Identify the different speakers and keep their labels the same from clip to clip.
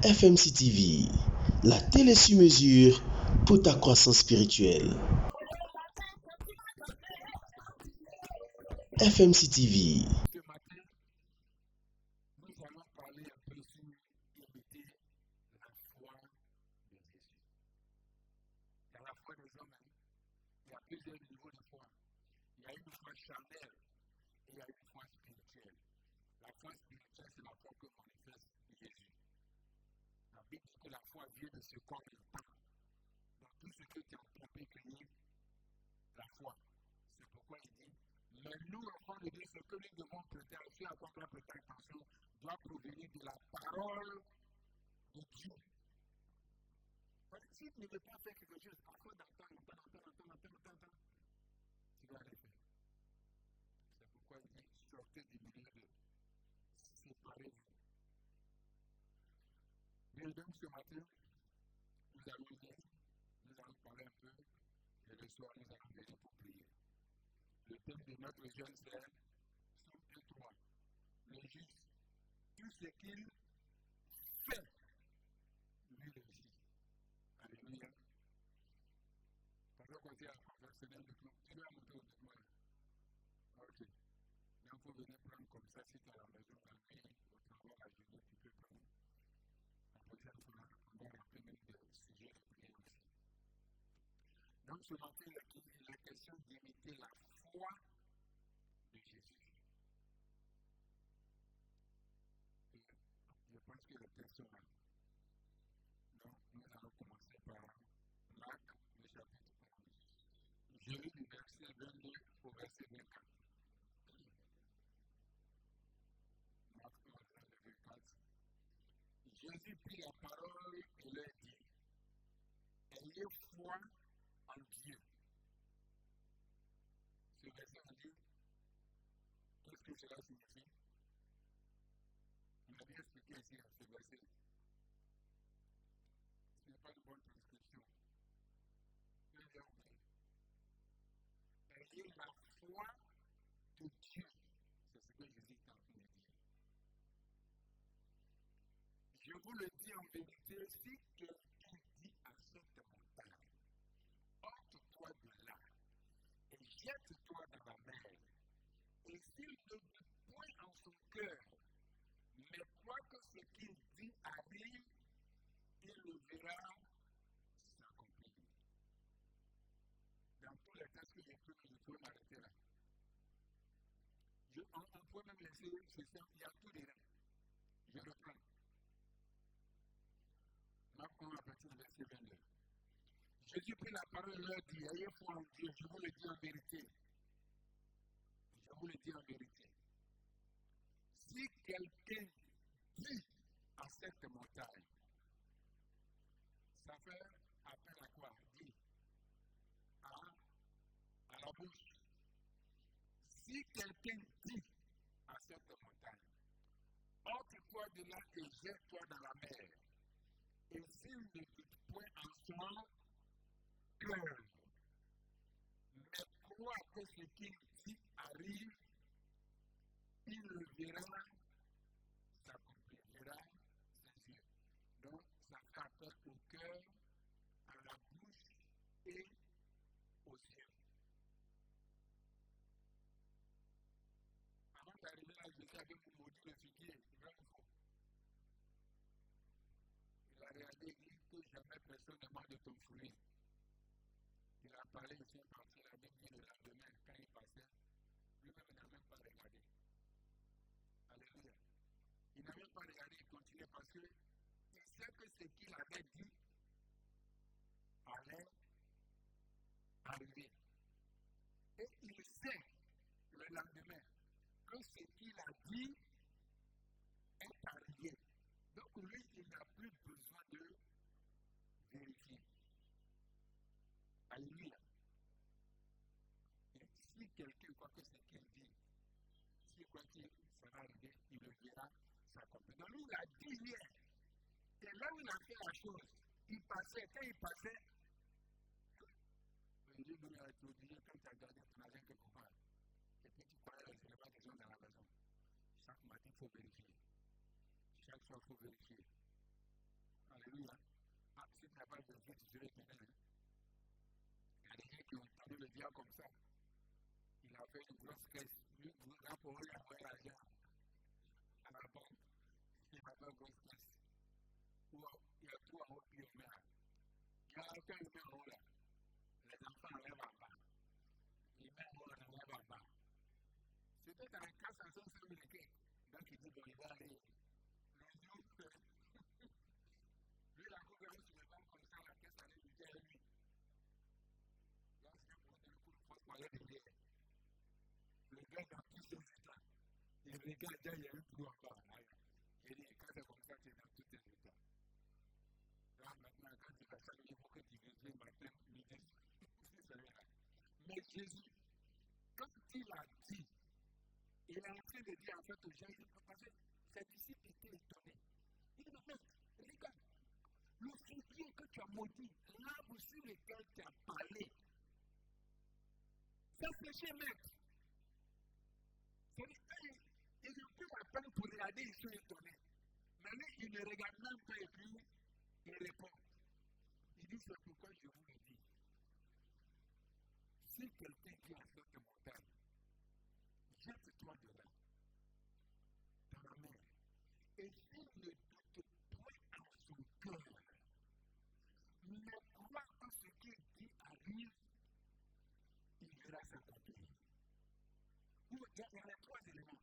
Speaker 1: FMC TV, la télé sur mesure pour ta croissance spirituelle. FMC TV.
Speaker 2: Ce matin, nous allons parler un peu sur imiter la foi de Jésus. Il y a la foi des hommes, il y a plusieurs niveaux de foi. Il y a une foi charnelle et il y a une foi spirituelle. La foi spirituelle, c'est la foi que manifeste Jésus. La Bible dit que la foi vient de ce corps et pas. Donc tout ce que tu as trompé créer, la foi. C'est pourquoi il dit, mais nous, enfants de Dieu, ce que nous devons prêter attention, à quoi on doit prêter attention, doit provenir de la parole de Dieu. Parce que si tu ne veux pas faire quelque chose, parfois d'entendre, tu dois le faire. C'est pourquoi il dit, sortez du milieu de séparez-vous. Mais donc ce matin, nous allons parler un peu, et le soir, nous allons venir pour prier. Le thème de notre jeune frère, Somme 1-3. Le juste, tout ce qu'il fait, lui réussit. Alléluia. Pendant qu'on dit à la semaine de tout, tu vas monter au document. Ok. Donc, il faut venir prendre comme ça, si tu es à la maison, la nuit, au travail, la journée, tu peux prendre. La prochaine fois, on va rappeler même des sujets de prière aussi. Donc, ce matin, il est question d'imiter la foi de Jésus. Et je pense que le texte est là. Donc, nous allons commencer par Marc, le chapitre 11. Je lis du verset 22 au verset 24. Marc 11, verset 24. Jésus prit la parole et leur dit, ayez foi en Dieu. Ce verset on dit, qu'est-ce que cela signifie? On a bien expliqué ici à ce verset. Ce n'est pas une bonne transcription. Ayez la foi de Dieu. C'est ce que Jésus est en train de dire. Je vous le dis en vérité, si quelqu'un dit à cette montagne, ôte-toi de là et jette-toi dans la mer, et s'il ne dit point en son cœur, mais croit que ce qu'il dit arrive, il le verra s'accomplir. Dans tous les textes que j'ai pris, je peux m'arrêter là. On peut même laisser, c'est ça, il y a tous les règles. Je reprends. Marc 1 à partir du verset 22. Jésus prit la parole et leur dit, ayez foi en Dieu, je vous le dis en vérité. Je vous le dis en vérité. Si quelqu'un dit à cette montagne, ça fait appel à quoi? Dit à la bouche. Si quelqu'un dit à cette montagne, ôte-toi de là et jette-toi dans la mer, et s'il ne dit point en son cœur, mais croit que ce qu'il dit arrive, il le verra s'accomplira ses yeux. Donc, ça fait appel au cœur, à la bouche et aux yeux. Avant d'arriver là, Jésus avait maudit le figuier, vrai ou faux? Il a regardé et dit que jamais personne ne mange de ton fruit. Il a parlé ici en partie, il a dit le lendemain, quand il passait, lui-même n'a même pas regardé. Alléluia. Il n'a même pas regardé, il continuait parce qu'il sait que ce qu'il avait dit allait arriver. Et il sait le lendemain que ce qu'il a dit est arrivé. Donc lui, il n'a plus besoin de vérifier. Alléluia. Et si quelqu'un croit que ce qu'il dit, s'il croit que ça va arriver, il le verra s'accomplir. Donc lui, il a dit hier. Et là où il a fait la chose, il passait, quand il passait, il dit, nous, il a été obligé, quand tu as gardé ton argent quelque part, et puis tu croyais que ce n'est pas des gens dans la maison. Chaque matin, il faut vérifier. Chaque fois, il faut vérifier. Alléluia. Ah, si tu n'as pas vérifié, tu serais étonné. Hein? Il y a des gens qui ont entendu le diable comme ça. Il a fait une grosse caisse. Lui, là, pour lui, il a envoyé l'argent à la banque. Il n'a pas une grosse caisse. Où il y a tout en haut, puis on met là. Il y a aucun humain en haut là. Les enfants enlèvent en bas. Les mains en haut, on enlève en bas. C'était dans la casse à 500 000 quais. Donc il dit, bon, il va aller. Le jour, lui, la gouvernance sur les banques comme ça, la caisse allait lui dire à lui. Donc c'est pour le coup, il faut se parler de guerre. Le gars dans tous ses états. Et le gars, déjà, il y a eu tout en bas. Il dit, quand c'est comme ça, tu es dans tous tes états. Là, maintenant, quand tu vas saluer, il faut que tu vérifies matin, midi. C'est celui-là. Mais Jésus, quand il a dit, il est en train de dire en fait aux gens, parce que ses disciples étaient étonnés. Il dit, mais regarde, le figuier que tu as maudit, l'arbre sur lequel tu as parlé, ça séché, maître. C'est-à-dire, ils ont pris la peine pour regarder, ils sont étonnés. Mais lui, il ne regarde même pas et puis il répond. Il dit, c'est pourquoi je vous le dis. Si quelqu'un dit à cette montagne, jette-toi dedans, dans la mer, et s'il ne doute point en son cœur, mais croit que ce qu'il dit arrive, il verra s'accomplir. Il y a les trois éléments.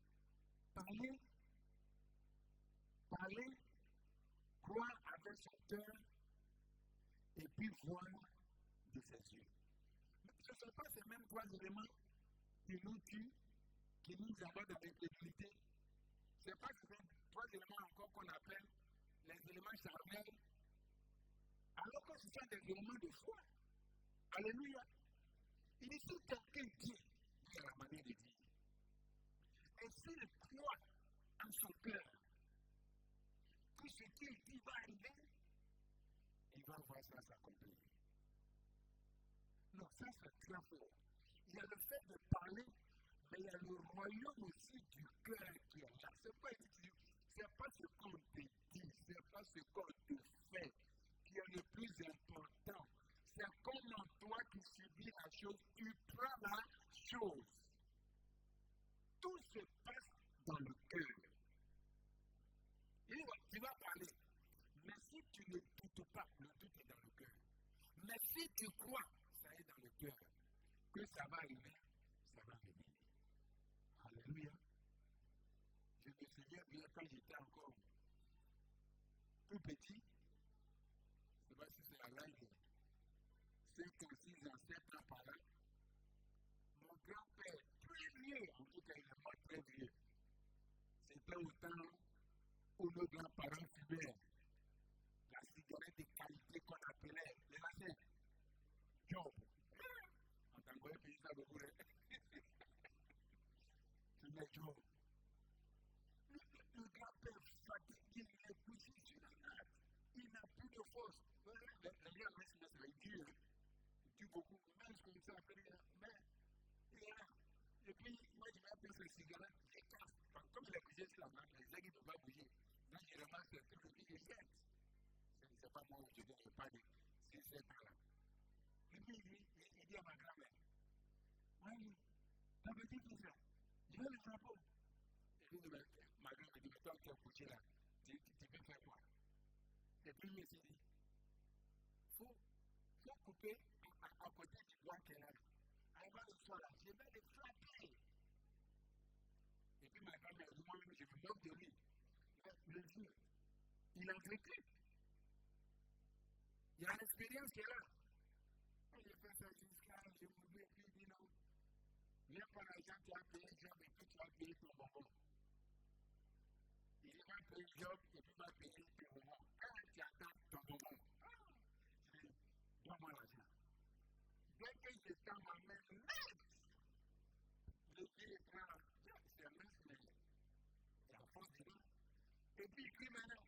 Speaker 2: Parler, croire avec son cœur, et puis voir de ses yeux. Mais ce ne sont pas ces mêmes trois éléments qui nous tuent, qui nous envoient dans l'incrédulité. Ce n'est pas ces trois éléments encore qu'on appelle les éléments charnels, alors que ce sont des éléments de foi. Alléluia. Il dit, si quelqu'un dit, il y a la manière de dire. Et s'il croit en son cœur que ce qu'il dit va arriver, il va voir ça s'accomplir. Non, ça c'est très fort. Il y a le fait de parler, mais il y a le royaume aussi du cœur qui est là. Ce n'est pas ce qu'on te dit, ce n'est pas ce qu'on te fait qui est le plus important. C'est comment toi qui subis la chose, tu prends la chose. Tout se passe dans le cœur. Tu vas parler, mais si tu ne doutes pas, le doute est dans le cœur. Mais si tu crois, ça est dans le cœur, que ça va arriver, ça va venir. Alléluia. Je me souviens bien quand j'étais encore tout petit, je ne sais pas si c'est la règle, 5 ans, 6 ans, 7 ans par là, mon grand-père, très vieux, en tout cas il est pas très vieux, c'était au temps où nos grands-parents fumaient la cigarette de qualité qu'on appelait les lacets. Job. En tant que pays, ça veut dire. Fumait Job. Le grand-père fatigué, il est poussé sur la natte. Il n'a plus de force. Les gens laissent ça, il tue. Il tue beaucoup. Même comme ça, après, mais il est là. Et puis, moi, je vais appeler ce cigarette, je casse. Comme il est bougé sur la natte, les aiguilles ne peuvent pas bouger. Là, je remarque le truc, et puis je jette. Ce n'est pas moi où je ne veux pas dire. C'est cette là. Et puis, il dit à ma grand-mère, oui, t'as petit tout ça. Je vais le drapeau. Et puis, ma grand-mère dit, mais toi qui es couché là, tu peux faire quoi? Et puis, il me dit, il faut couper à côté du bois qu'elle a. Avant le soir là, je vais le frapper. Et puis, ma grand-mère dit, moi-même, je me moque de lui. Le vieux, il a vécu. Il y a l'expérience qui est là. J'ai fait ça jusqu'à, je me dis, et puis il dit non. Viens par l'argent, tu as payé Job et puis tu as payé ton bonbon. Il va payer Job et puis va payer ton bonbon. Quand tu attends ton bonbon, je dis, donne-moi l'argent. Dès que je tends ma main net, le pied prend, c'est un mince, mais il y a force dedans. Et puis il crie maintenant,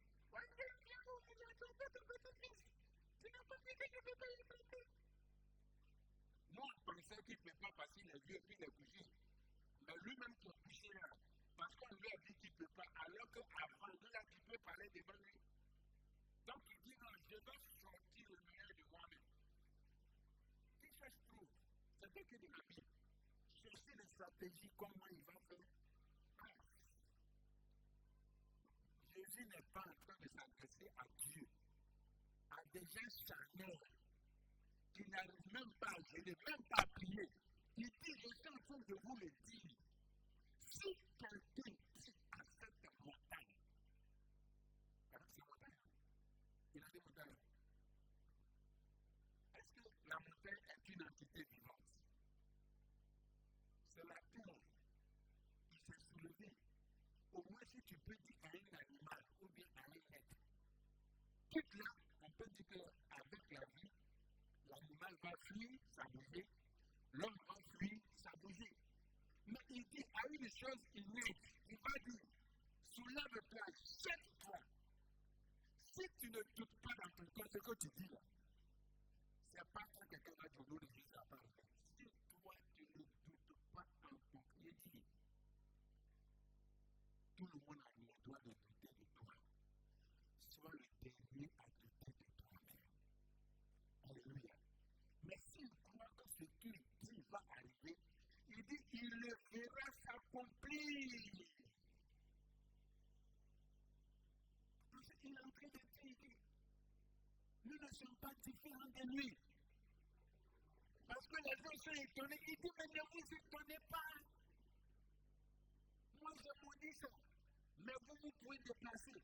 Speaker 2: tu n'as pas fait que je peux payer ton bonbon. Moi, je pensais qu'il ne peut pas passer les vieux et puis les bougies. Mais lui-même qui a poussé là, parce qu'on lui a dit qu'il ne peut pas, alors qu'avant, lui a dit qu'il peut parler devant lui. Donc il dit non, peut-être que de la Bible. Chercher des stratégies, comment il va faire. Jésus n'est pas en train de s'adresser à Dieu, à des gens charnels qui n'arrivent même pas à gérer, même pas à prier. Il dit, je suis en train de vous le dire. Si quelqu'un dit à cette montagne, c'est montagne, il a dit montagne. Est-ce que la montagne est une entité vivante? C'est la terre qui s'est soulevée. Au moins, si tu peux dire à un animal ou bien à un être, toute là, on peut dire qu'avec la vie, l'animal va fuir, ça bouger, l'homme va fuir, ça bouger. Mais il dit à une chose innée, il va dire, soulève-toi, jette-toi. Si tu ne doutes pas dans ton cœur ce que tu dis là, c'est pas quand quelqu'un va te donner des choses à part. Si toi tu ne doutes pas en ton cœur, tout le monde a le droit de douter de toi. Sois le dernier à douter de toi-même. Alléluia. Mais s'il croit que ce qu'il dit va arriver, il dit il le verra s'accomplir. Parce qu'il est en train de dire, nous ne sommes pas différents de lui. Parce que les gens sont étonnés, il dit mais ne vous étonnez pas. Moi je vous dis ça, mais vous pouvez déplacer.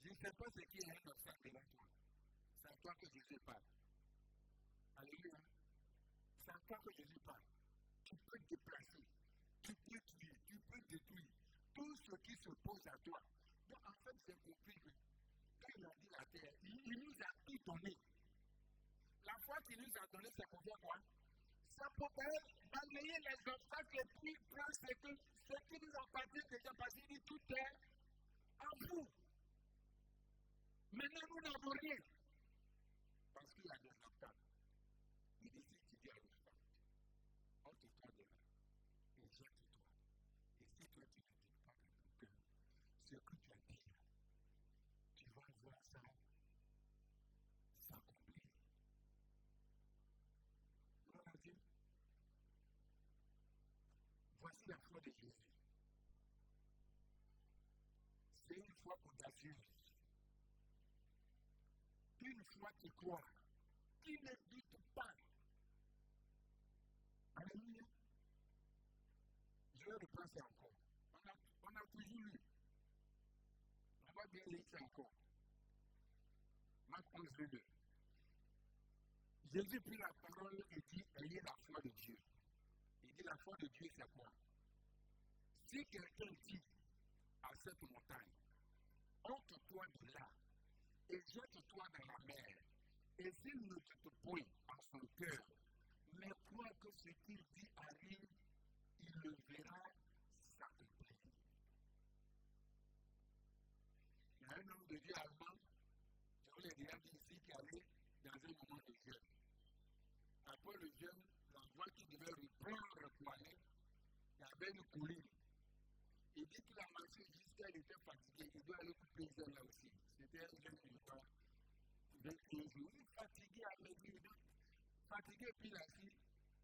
Speaker 2: Je ne sais pas ce qui est un obstacle devant toi. C'est à toi que Jésus parle. Alléluia. C'est à toi que Jésus parle. Tu peux te déplacer, tu peux tuer, tu peux détruire tout ce qui se pose à toi. Donc en fait, c'est compris que quand il a dit la terre, il nous a tout donné. La foi qu'il nous a donné, c'est pour faire quoi? Ça peut balayer les obstacles et puis prendre ce qui nous appartient déjà parce qu'il dit tout est en vous. Maintenant, nous n'avons rien. Parce qu'il y a des obstacles. Il dit si tu dis à l'obstacle, ôte-toi de là et jette-toi. Et si toi tu ne dis pas dans ton cœur, ce que tu as dit là, tu vas voir ça s'accomplir. Gloire à Dieu. Voici la foi de Jésus. C'est une foi audacieuse. Une foi qui croit, qui ne doute pas. Alléluia. Je vais reprendre ça encore. On a toujours lu. On va bien lire ça encore. Marc 11, 2. Jésus prit la parole et dit, ayez la foi de Dieu. Il dit, la foi de Dieu, c'est quoi? Si quelqu'un dit à cette montagne, ôte-toi de là et jette-toi dans la mer, et s'il ne te point en son cœur, mais croit que ce qu'il dit arrive, il le verra s'accomplir. Il y a un homme de Dieu allemand, je vous l'ai déjà dit ici, qui allait dans un moment de jeûne. Après le jeûne, la voie qui devait reprendre pour aller, il y avait une colline. Il dit qu'il a marché jusqu'à il était fatigué, il doit aller couper les ailes là aussi. C'était un jeune de quoi 21 jours. Il est fatigué à l'église, fatigué, puis il a assis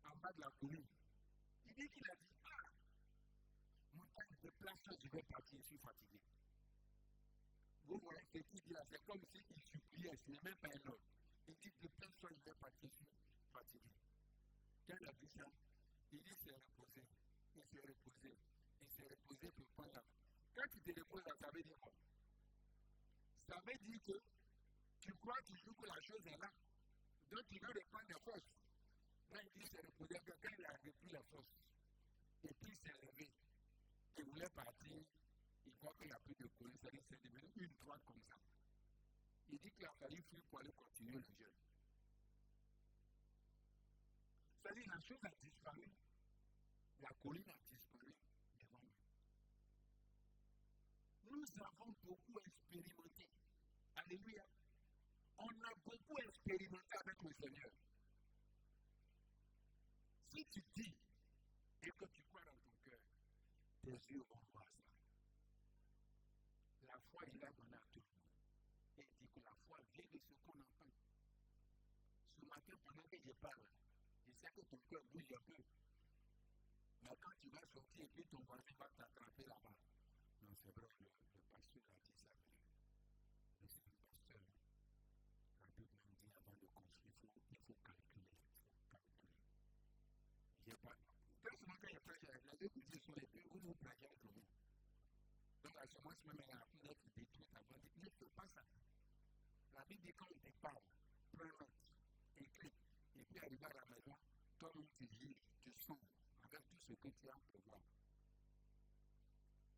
Speaker 2: en bas de la colline. Il dit qu'il a dit, montagne, déplace-toi, je vais partir, je suis fatigué. Vous voyez ce qu'il dit là, c'est comme s'il suppliait, ce n'est même pas un homme. Il dit, déplace-toi, je vais partir, je suis fatigué. Quand il a dit ça, il dit, c'est reposé. Il s'est reposé. Il s'est reposé pour prendre la. Quand tu te reposes, ça veut dire quoi? Ça veut dire que tu crois toujours que la chose est là. Donc tu veux reprendre des forces. Là, il dit, c'est reposé. Quand il a repris la force, et puis il s'est levé, il voulait partir, il voit qu'il n'y a plus de colline, c'est-à-dire c'est devenu une droite comme ça. Il dit qu'il a fallu fuir pour aller continuer le jeûne. C'est-à-dire la chose a disparu, la colline a disparu devant nous. Nous avons beaucoup expérimenté. Alléluia. On a beaucoup expérimenté avec le Seigneur. Si tu dis et que tu crois dans ton cœur, tes yeux vont voir ça. La foi, il a donné à tout le monde. Et il dit que la foi vient de ce qu'on entend. Ce matin, pendant que je parle, je sais que ton cœur bouge un peu. Mais quand tu vas sortir et puis ton voisin va t'attraper là-bas. Non, c'est vrai, le pasteur a dit ça. Le pasteur a tout même dit avant de construire, il faut calculer. J'ai pas. Personnellement, quand il y a prêché, les deux côtés sont les deux, où nous plagions le nom. Donc à ce moment, même il y a la fenêtre détruite avant. Il ne faut pas ça. La Bible dit quand on te parle, prends note, écris, et puis arrivé à la maison, toi-même tu lis, tu sens avec tout ce que tu as pour voir.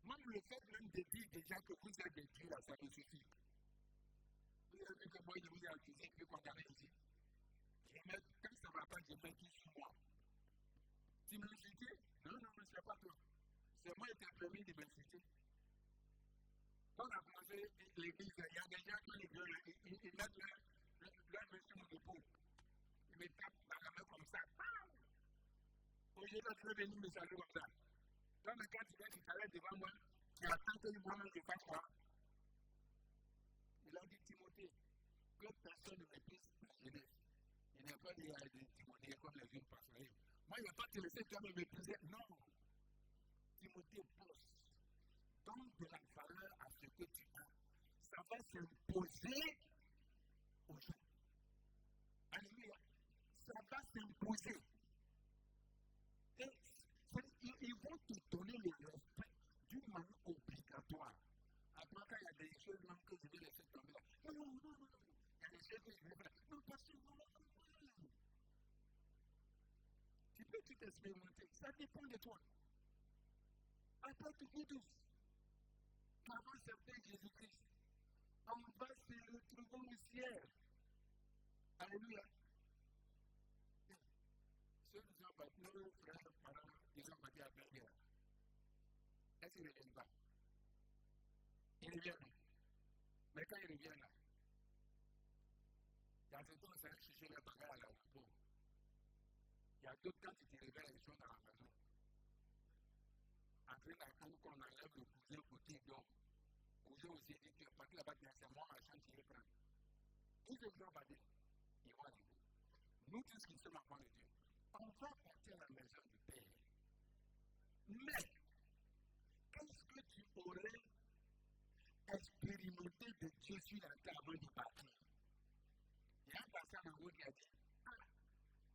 Speaker 2: Même le fait même de dire déjà que vous êtes des dieux, là, ça me suffit. Vous avez vu que moi, je vous ai accusé, je vais condamner ici. Quand ça ne va pas, je mets tout sur moi. Tu m'insultes? Non, non, non, ce n'est pas toi. C'est moi qui t'ai permis de m'insulter. Quand on a commencé l'église, il y a des gens qui ils mettent leur main sur mon épaule. Ils me tapent dans la main comme ça. Aujourd'hui, tu veux venir me saluer comme ça. Toi, mais quand tu viens, tu t'arrêtes devant moi, tu attends que moi-même je fasse quoi? Il a dit Timothée, que personne ne méprise la jeunesse. Il n'a pas dit à Timothée comme les autres pasteurs. Moi, il ne va pas te laisser toi me mépriser. Non. Timothée bosse. Donne de la valeur à ce que tu as. Ça va s'imposer aux gens. Alléluia. Ça va s'imposer. Et ils vont te donner le respect d'une manière obligatoire. Après, quand il y a des choses même que je vais laisser tomber là. Non, non, non, non. Il y a des choses que je vais faire. Non, parce que non. Tu peux tout expérimenter. Ça dépend de toi. Après, tu dis tous. Avant d'accepter Jésus-Christ, on va se retrouver au ciel. Alléluia. Ceux qui ont battu nos frères, parents, ils ont battu à la guerre. Est-ce qu'ils ne reviennent pas? Ils reviennent. Mais quand ils reviennent là, il y a certains qui ont cherché les bagages à la peau. Il y a d'autres, quand ils te réveillent, ils sont dans la maison. En train d'attendre qu'on enlève le cousin côté d'homme. Cousin aussi dit que parce que là-bas, c'est moi à chant qui les prend. Tous ceux qui ont battu, ils vont arriver. Nous tous qui sommes enfants de Dieu, on va partir à la maison du Père. Mais, qu'est-ce que tu aurais expérimenté de Dieu sur la terre avant de partir? Il y a un passage en haut qui a dit,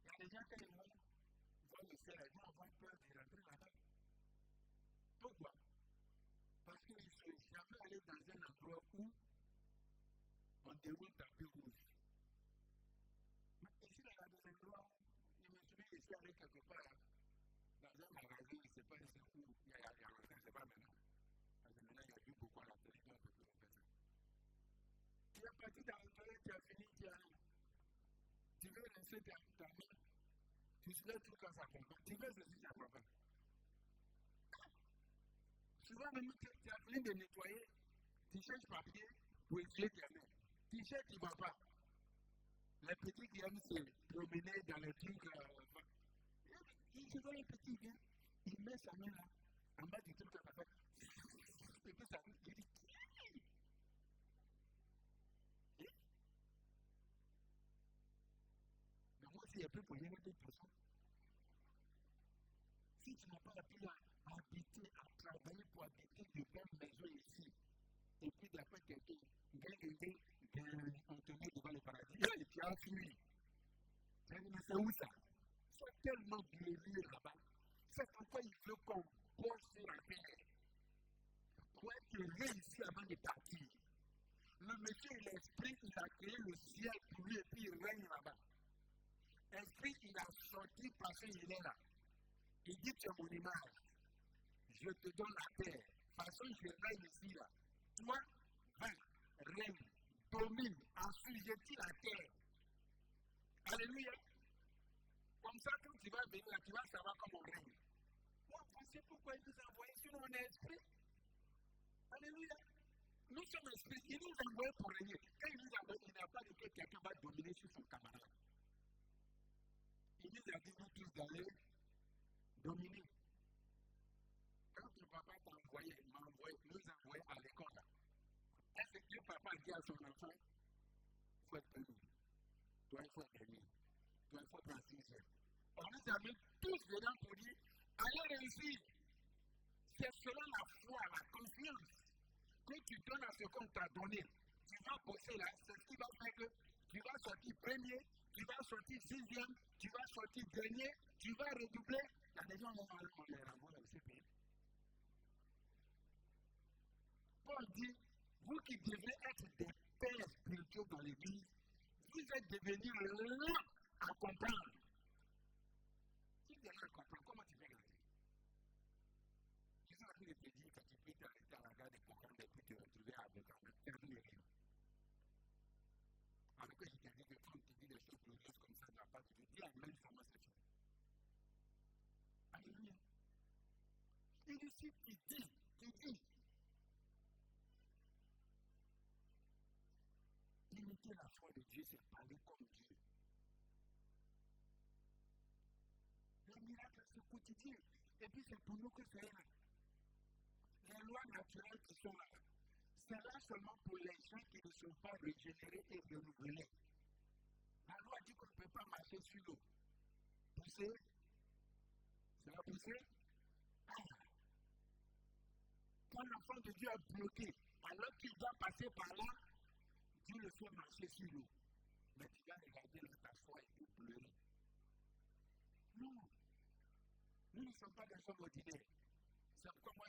Speaker 2: il y a des gens qui vont voir le ciel, ils vont avoir peur de rentrer là-bas. Pourquoi? Parce qu'ils ne sont jamais allés dans un endroit où on déroule tapis rouge. Ici, il y a des endroits où, je me souviens, je suis allé quelque part, dans un magasin, je ne sais pas où, il y a longtemps, je ne sais pas maintenant. Parce que maintenant, il y a eu beaucoup à la télévision, on peut faire ça. Tu es parti dans le toilette, tu as fini, tu veux lancer ta main, tu soulèves tout quand ça comprend. Tu veux ceci, ça comprend. Souvent, même tu as fini de nettoyer, tu cherches papier pour essuyer tes mains. Tu cherches, tu ne vas pas. Les petits qui aiment se promener dans les trucs. Je vois un petit vient, il met sa main là, en bas du truc à la fin. Et puis ça, il dit, mais moi aussi, il y a plus pour rien de personne. Si tu n'as pas appris à habiter, à travailler pour habiter de bonnes maisons ici, et puis d'après quelqu'un, on te met devant le paradis, et tu as fui. C'est où ça? C'est tellement glorieux là-bas. C'est pourquoi il veut qu'on bosse sur la terre. Pour être réussi avant de partir. Le monsieur, l'esprit, il a créé le ciel pour lui et puis il règne là-bas. L'esprit, il a sorti parce qu'il est là. Il dit, tu es mon image. Je te donne la terre. De toute façon, je règne ici là. Toi, règne, domine, assujettis la terre. Alléluia. Comme ça, quand tu vas venir là, tu vas savoir comment on règne. C'est pourquoi il nous a envoyés sur mon esprit. Alléluia. Nous sommes esprits. Il nous a envoyés pour régner. Quand il nous a envoyés, il n'a pas dit que quelqu'un va dominer sur son camarade. Il nous a dit, nous tous d'aller dominer. Quand ton papa t'a envoyé, nous a envoyés à l'école. Est-ce que le papa dit à son enfant, il faut être payé. Toi, il faut être payé. Toi, il faut prendre 6 heures. On nous a mis tous dedans pour dire, allez réussir. C'est selon la foi, la confiance que tu donnes à ce qu'on t'a donné. Tu vas bosser là, c'est ce qui va faire que tu vas sortir premier, tu vas sortir sixième, tu vas sortir dernier, tu vas redoubler. Il y a des gens qui vont les renvoyer dans ce pays. Paul dit, vous qui devez être des pères spirituels dans l'église, vous êtes devenus lents à comprendre. Si tu es lent à comprendre, comment tu fais grandir? Tu sais, après, je te dis que tu peux t'arrêter à la gare de Bocon et puis te retrouver avec un perdu de rien. Alors que je te dis que quand tu dis des choses glorieuses comme ça, tu n'as pas de dire, même comment c'est fait. Alléluia. Et ici, tu dis, imiter la foi de Dieu, c'est parler comme Dieu. Le miracle, c'est quotidien. Et puis, c'est pour nous que c'est là. Les lois naturelles qui sont là, c'est là seulement pour les gens qui ne sont pas régénérés et renouvelés. La loi dit qu'on ne peut pas marcher sur l'eau. Pousser, ça va pousser. Quand l'enfant de Dieu est bloqué, alors qu'il doit passer par là, Dieu le fait marcher sur l'eau. Mais tu vas regarder dans ta foi et tu pleurer. Non. Nous ne sommes pas des hommes ordinaires. C'est pourquoi moi,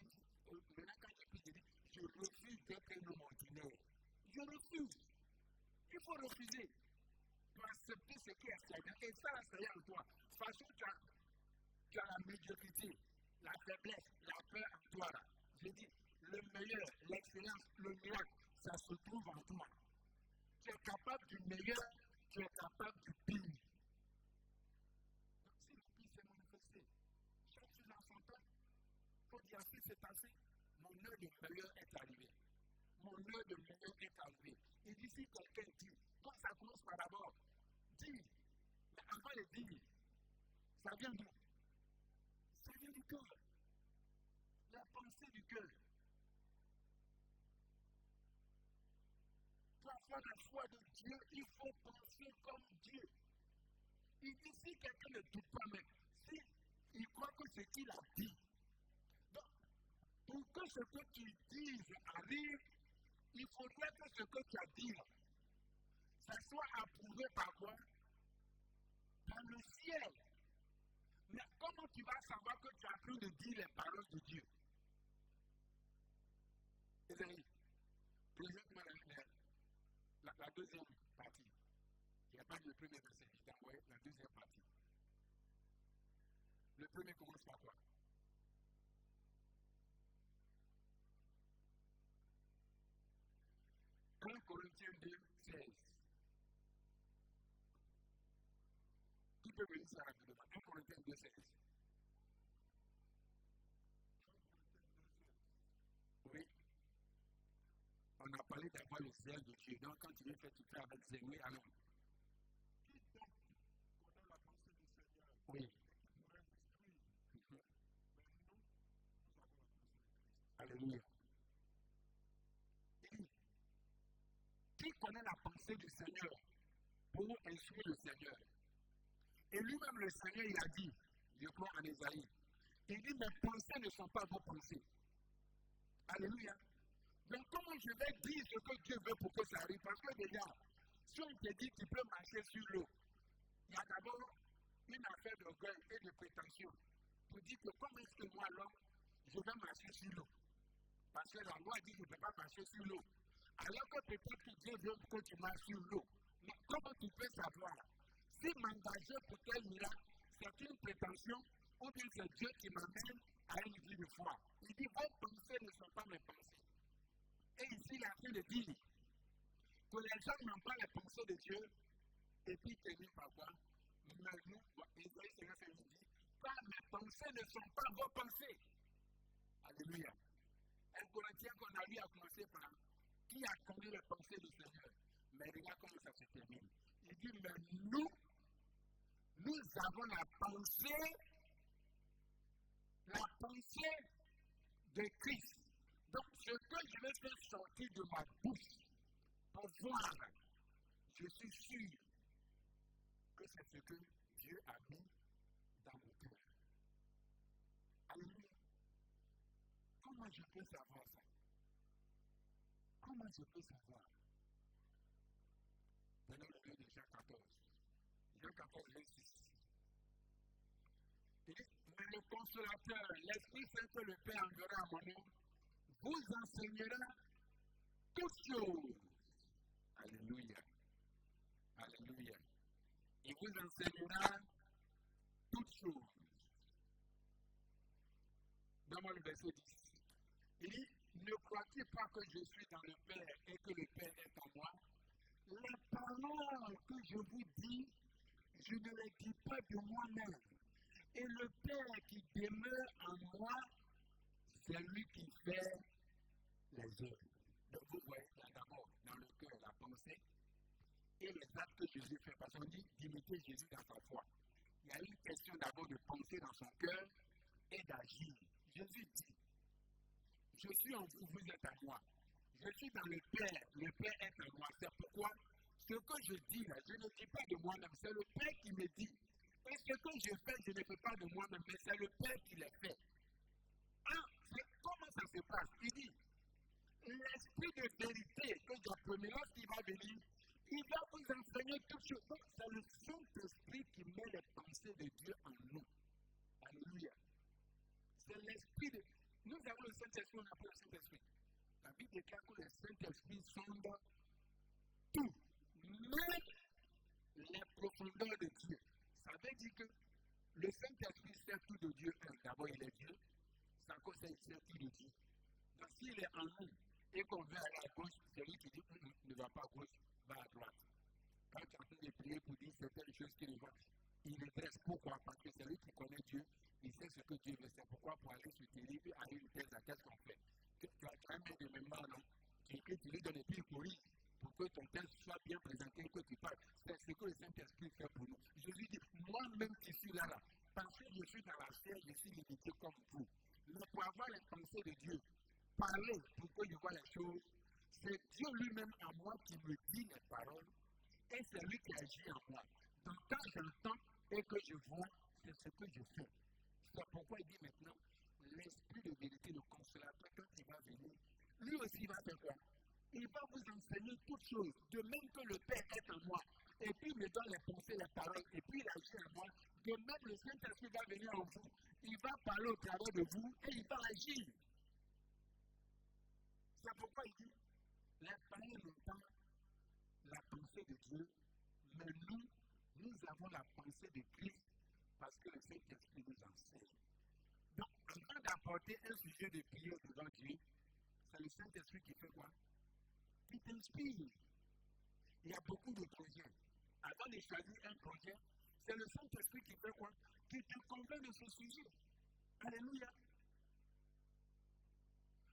Speaker 2: maintenant quand je dis, je refuse d'être un homme ordinaire. Je refuse. Il faut refuser. Pour accepter ce qui est Seigneur. Et ça, c'est en toi. De toute façon, tu as la médiocrité, la faiblesse, la peur en toi. Là. Je dis, le meilleur, l'excellence, le miracle, ça se trouve en toi. Tu es capable du meilleur, tu es capable du pire. Donc, si le pire s'est manifesté, chaque chose en son temps, il faut dire, si c'est passé, mon heure de meilleur est arrivée. Mon heure de meilleur est arrivée. Et d'ici, quelqu'un dit, quand ça commence par d'abord, dis, mais avant de dire, ça vient d'où? Ça vient du cœur. La pensée du cœur. Pour avoir la foi de Dieu, il faut penser comme Dieu. Il dit, si quelqu'un ne doute pas, mais si il croit que ce qu'il a dit, donc, pour que ce que tu dises arrive, il faudrait que ce que tu as dit, ça soit approuvé par quoi? Par le ciel. Mais comment tu vas savoir que tu as cru de dire les paroles de Dieu? Esaïe, présente-moi la deuxième partie. Il n'y a pas de premier verset, je t'ai envoyé la deuxième partie. Le premier commence par quoi? 1 Corinthiens 2, 16. Qui peut venir ça rapidement? 1 Corinthiens 2, 16. Oui. On a parlé d'avoir le zèle de Dieu. Donc, quand tu viens faire tout ça avec zèle, oui, alors. Oui. Alléluia. Qui connaît la pensée du Seigneur pour instruire le Seigneur? Et lui-même, le Seigneur, il a dit, je crois en Esaïe, il dit, mes pensées ne sont pas vos pensées. Alléluia. Donc, comment je vais dire ce que Dieu veut pour que ça arrive? Parce que déjà, si on te dit que tu peux marcher sur l'eau, il y a d'abord une affaire d'orgueil et de prétention pour dire que comment est-ce que moi, l'homme, je vais marcher sur l'eau? Parce que la loi dit que je ne peux pas marcher sur l'eau. Alors que peut-être que Dieu veut que tu marches sur l'eau. Mais comment tu peux savoir? Si m'engager pour tel miracle, c'est une prétention ou bien c'est Dieu qui m'amène à une vie de foi. Il dit, vos pensées ne sont pas mes pensées. Et ici, il est en train de dire que les gens n'ont pas les pensées de Dieu, et puis tenus par quoi? Mais nous, Isaïe 55 dit, car mes pensées ne sont pas vos pensées. Alléluia. Un Corinthien qu'on a lu a commencé par qui a connu les pensées du Seigneur. Mais regarde comment ça se termine. Il dit, mais nous avons la pensée de Christ. Donc, ce que je vais faire sortir de ma bouche pour voir, je suis sûr que c'est ce que Dieu a mis dans mon cœur. Alléluia. Comment je peux savoir ça? Comment je peux savoir? Prenons le livre de Jean 14. Jean 14, verset 6. Il dit, mais le consolateur, l'Esprit Saint que le Père enverra à mon nom, vous enseignera toutes choses. Alléluia. Alléluia. Il vous enseignera toutes choses. Donne-moi le verset 10. Il dit, ne crois-tu pas que je suis dans le Père et que le Père est en moi? Les paroles que je vous dis, je ne les dis pas de moi-même. Et le Père qui demeure en moi, c'est lui qui fait les œuvres. Donc vous voyez là d'abord dans le cœur la pensée et les actes que Jésus fait. Parce qu'on dit d'imiter Jésus dans sa foi. Il y a une question d'abord de penser dans son cœur et d'agir. Jésus dit, je suis en vous, vous êtes à moi. Je suis dans le Père est en moi. C'est pourquoi ce que je dis là, je ne dis pas de moi-même, c'est le Père qui me dit. Et ce que je fais, je ne fais pas de moi-même, mais c'est le Père qui les fait. Comment ça se passe? Il dit, l'esprit de vérité que j'apprenais lorsqu'il va venir, il va vous enseigner toutes choses. Donc c'est le Saint-Esprit qui met les pensées de Dieu en nous. Alléluia. C'est l'esprit de... Nous avons le Saint-Esprit, on appelle le Saint-Esprit. La Bible déclare que le Saint-Esprit sonde tout, même les profondeurs de Dieu. Ça veut dire que le Saint-Esprit sait tout de Dieu. D'abord, il est Dieu. C'est à cause qu'il sait tout de Dieu. Donc, s'il est en nous et qu'on veut aller à gauche, c'est lui qui dit ne va pas à gauche, va à droite. Quand tu es en train de prier pour dire certaines choses qui ne vont, il les dresse. Pourquoi? Parce que c'est lui qui connaît Dieu, il sait ce que Dieu veut. C'est pourquoi pour aller sur tes livres, aller une thèse à qu'est-ce qu'on fait. Tu as un maître de mémoire, non? Tu lui donnes et puis il corrige pour que ton thèse soit bien présenté, que tu parles. C'est ce que le Saint-Esprit fait pour nous. Jésus dit, moi-même qui suis là, parce que je suis dans la chair, je suis limité comme vous. Mais pour avoir les pensées de Dieu, parler pour que je vois les choses, c'est Dieu lui-même en moi qui me dit les paroles et c'est lui qui agit en moi. Donc quand j'entends et que je vois, c'est ce que je fais. C'est pourquoi il dit maintenant, l'esprit de vérité, le consolateur, quand il va venir, lui aussi va faire quoi? Il va vous enseigner toutes choses, de même que le Père est en moi. Et puis il me donne les pensées, les paroles, et puis il agit en moi. De même le Saint-Esprit va venir en vous. Il va parler au travers de vous et il va agir. C'est pourquoi il dit, les paroles n'entendent la pensée de Dieu, mais nous avons la pensée de Christ parce que le Saint-Esprit nous enseigne. Donc, avant d'apporter un sujet de prière devant Dieu, c'est le Saint-Esprit qui fait quoi? Qui t'inspire. Il y a beaucoup de projets. Avant de choisir un projet, c'est le Saint-Esprit qui fait quoi? Qui te convainc de ce sujet. Alléluia.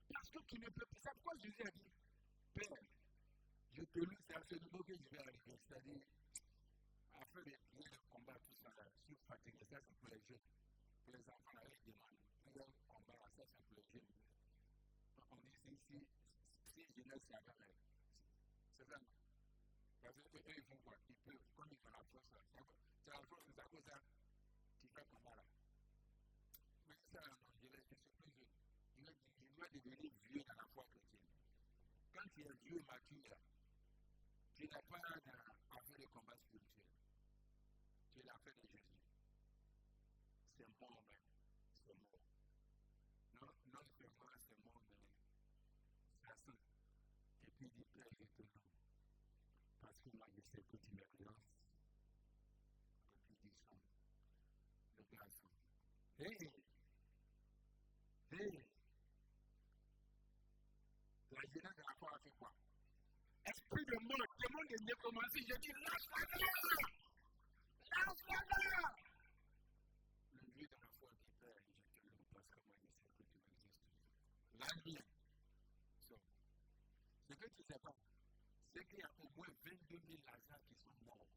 Speaker 2: Parce que tu ne peux pas. C'est pourquoi Jésus a dit, Père, je te loue, c'est à ce niveau que je vais arriver. C'est-à-dire, après les prières, le combat, tout ça, là, je suis fatigué. Ça, c'est pour les jeunes. Pour les enfants, là, ils demandent. Le combat, là, ça, c'est pour les jeunes. On dit, si jeunesse, c'est avant l'air. C'est vrai, non? Parce qu'eux, ils font quoi? Ils peuvent, comme ils font la force, là. C'est la force, c'est à cause ça qui fait combat, là. Mais ça, non, je suis plus jeune. Il doit devenir vieux dans la foi chrétienne. Quand tu es vieux, mature, tu n'as pas affaire de combat spirituel. Tu es l'affaire de Jésus. C'est mort, mais c'est mort. Non seulement c'est mort, mais ça sent. Et puis il dit, Père, je te loue. Parce que moi, je sais que tu me relances. Et puis il descend. Le garçon. Hey! Hey! La jeunesse de la foi a fait quoi? Esprit de mort, démon de nécromancie, je dis, lâche-la! Lâche-la! Le vieux de la foi dit, Père, je te loue parce que moi, je sais que tu m'existes. L'allié. Ce que tu ne sais pas, c'est qu'il y a au moins 22 000 Lazare qui sont morts.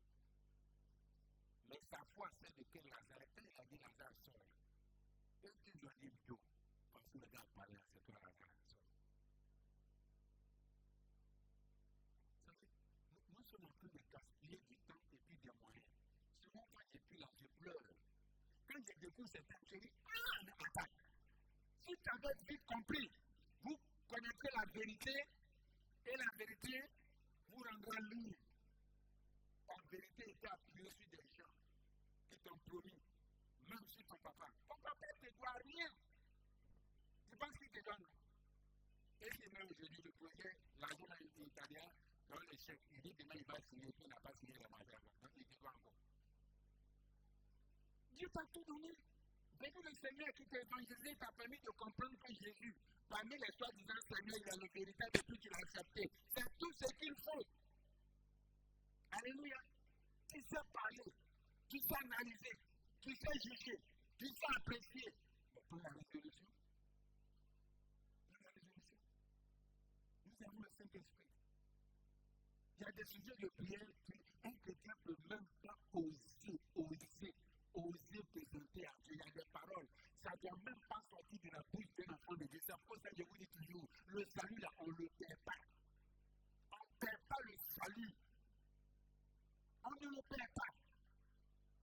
Speaker 2: Mais sa foi, c'est de quel Lazare? Quand il a dit Lazare sort, est-ce qu'il doit dire d'où? Parce que le gars a parlé, c'est toi Lazare sort. Nous sommes en train de gaspiller du temps et puis des moyens. Souvent, quand j'ai plus là, je pleure. Quand j'ai découvert cette texte, j'ai dit, ah, mais attends, si tu avais vite compris, vous connaîtrez la vérité, et la vérité vous rendra libre. La vérité était appuyée sur des gens qui t'ont promis, même sur ton papa. Ton papa ne te doit rien. Tu penses qu'il te donne? Et c'est même aujourd'hui le projet, l'argent est italien, dans le chèque, il dit demain il va signer, puis il n'a pas signé la matière. Donc il te doit encore. Dieu t'a tout donné. Bénis le Seigneur qui t'a évangélisé, t'a permis de comprendre que Jésus, parmi les soi-disant Seigneur, il a le véritable depuis qu'il a accepté. C'est tout ce qu'il faut. Alléluia. Tu sais parler, tu sais analyser, tu sais juger, tu sais apprécier. Mais pour la résolution, nous avons le Saint-Esprit. Il y a des sujets de prière qu'un chrétien ne peut même pas oser présenter à Dieu. Il y a des paroles. Ça ne doit même pas sortir de la bouche d'un enfant de Dieu. C'est pour ça que je vous dis toujours, le salut là, on ne le perd pas. On ne perd pas le salut. On ne le perd pas.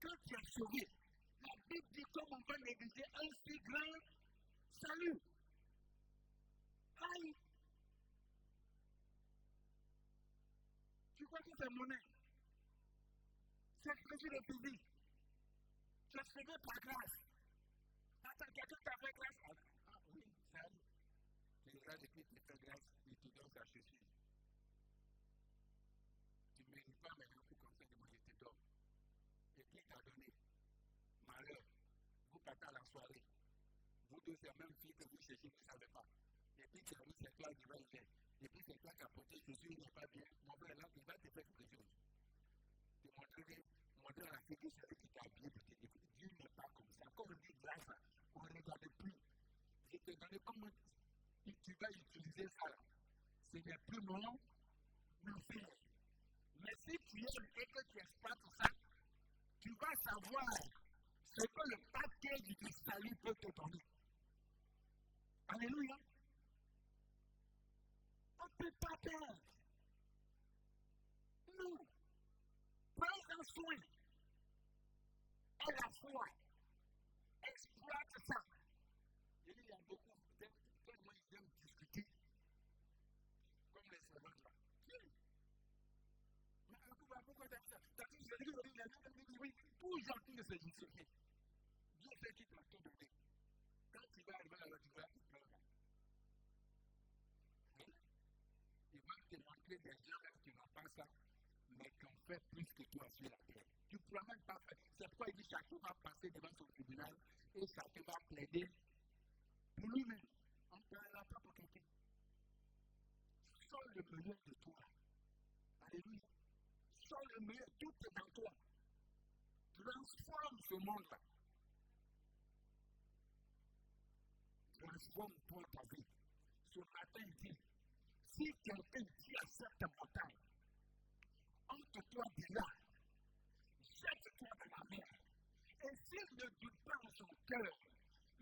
Speaker 2: Quand tu es sauvé, la Bible dit comme on va négliger un si grand salut. Aïe! Tu crois que c'est monnaie? C'est le plaisir de public. Tu es sauvé par grâce. Attends, quelqu'un t'a fait grâce? Ah oui, ça arrive. Tu regardes et puis tu fais grâce et tu donnes ta chaussure. Tu ne mérites pas maintenant pour comme ça de manger tes dons. Et qui t'a donné? Malheur. Vous partez à la soirée. Vous deux, c'est la même fille que vous cherchez, vous ne savez pas. Et puis tu as vu cette classe devant elle. Et puis c'est toi qui as porté Jésus, il n'est pas bien. Mon frère, là, il va te faire quelque chose. Tu montrer à la fille que c'est lui qui t'a habillé pour te dire que Dieu n'est pas comme ça. Comme on dit grâce, on ne regarde plus. Je te donne comment tu vas utiliser ça. Ce n'est plus mon affaire. Mais si tu aimes et que tu exploites ça, tu vas savoir ce que le paquet du salut peut te donner. Alléluia. On ne peut pas perdre. Non. Prends-en soin. À la fois, exploite ça. Il y a beaucoup tellement ils aiment discuter. Comme les servants là. Mais pourquoi tu as fait ça? Tu as dit, je dis, oui, toujours tout de se justifier. Dieu sait qui t'a tout donné. Quand tu vas arriver là-bas, tu vas pleurer. Il va te montrer des gens qui n'ont pas ça, mais qui ont fait plus que toi sur la terre. Tu ne pourras même pas faire. C'est pourquoi il dit chacun va passer devant son tribunal et chacun va plaider pour lui-même. On ne parlera pas pour quelqu'un. Sors le meilleur de toi. Alléluia. Sors le meilleur, tout est dans toi. Transforme ce monde-là. Transforme-toi ta vie. Ce matin, il dit, si quelqu'un dit à cette montagne, entre-toi de là, jette-toi dans la mer. Et s'il ne dit pas en son cœur,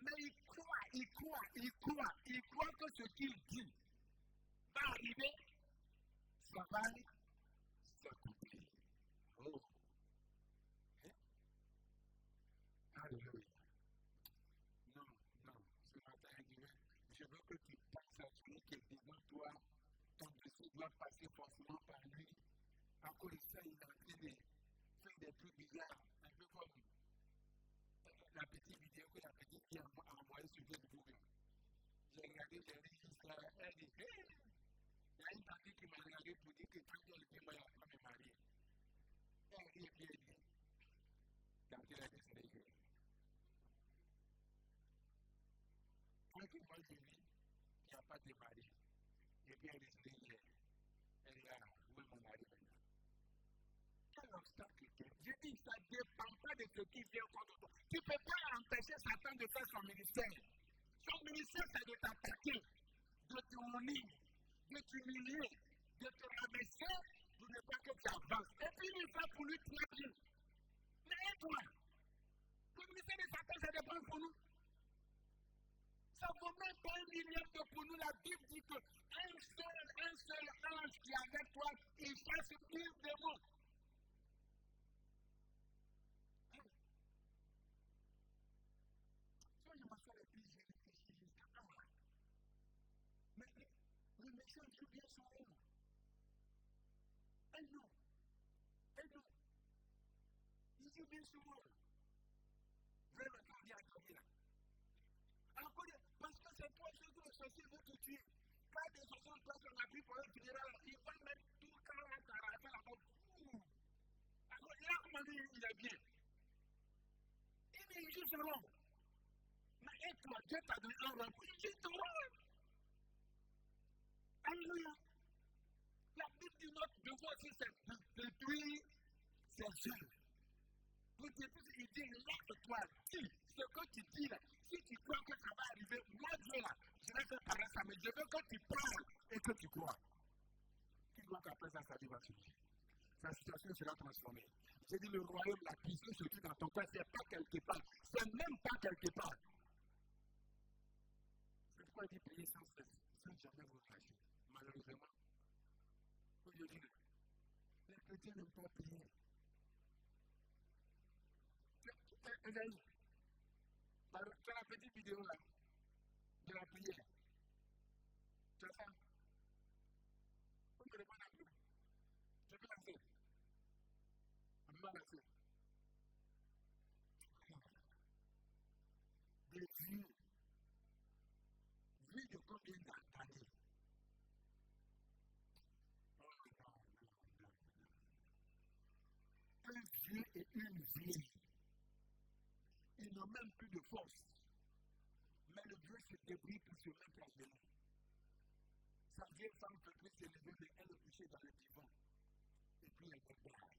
Speaker 2: mais il croit que ce qu'il dit va arriver, ça va s'accomplir. Oh. Alléluia. Non, ce matin, je veux que tu penses à celui qui est devant toi. Ton dossier doit passer forcément par lui. Encore une fois, il est en train de faire des trucs bizarres, un peu comme la petite vidéo que la petite fille a envoyée sur Facebook. J'ai regardé jusqu'à elle dit, hey! Il y a une partie qui m'a regardé pour dire que quand elle était moi, elle va me marier. Elle rit et puis elle dit, quand elle a décidé, quand moi je vis, il n'y a pas de mari. Et puis elle a décidé, elle est là, où est mon mari maintenant? Quel obstacle est-ce? Je dis, ça ne dépend pas de ce qui vient contre toi. Tu ne peux pas empêcher Satan de faire son ministère. Son ministère, c'est de t'attaquer, de t'humilier, de t'humilier, de te rabaisser, de ne pas que tu avances. Et puis il va pour lui très bien. Mais toi, le ministère de Satan, ça dépend pour nous. Ça ne vaut même pas 1 million de pour nous. La Bible dit qu'un seul ange qui est avec toi, il chasse 1000 démons. Elle non. Il dit bien souvent. Vraiment, quand on vient à trouver là. Encore, parce que c'est toi ceux que le sorcier veut te tuer. Quand des sorciers passent en appui pour un tuer là, il va mettre tout le camp là, à la fin là-bas. Alors là, comment dire, il est bien. Il dit juste rond. Mais et toi, Dieu t'a donné un rond. Il dit toi. Alléluia. La Bible dit notre devoir aussi, c'est de détruire ses œuvres. Pour Dieu, il dit, lève-toi, dis ce que tu dis là. Si tu crois que ça va arriver, moi Dieu là, je vais faire parler ça, mais je veux que tu parles et que tu crois. Tu vois qu'après ça, sa vie va changer. Sa situation sera transformée. J'ai dit, le royaume, la puissance se trouve dans ton cœur, c'est pas quelque part. C'est même pas quelque part. C'est pourquoi il dit prier sans cesse, sans jamais vous lâcher. Malheureusement, aujourd'hui, les chrétiens n'aiment pas prier. Esaïe, tu as la petite vidéo là, de la prière. Tu as ça? Vous me répondez un peu. Je peux lancer. On va lancer. Des vieux. Vieux de combien d'années? Oh non. Un vieux et une vieille. Ils n'ont même plus de force. Mais le vieux se débrouille pour se mettre à genoux. Sa vieille femme peut plus se lever, mais elle est couchée dans le divan. Et puis elle regarde.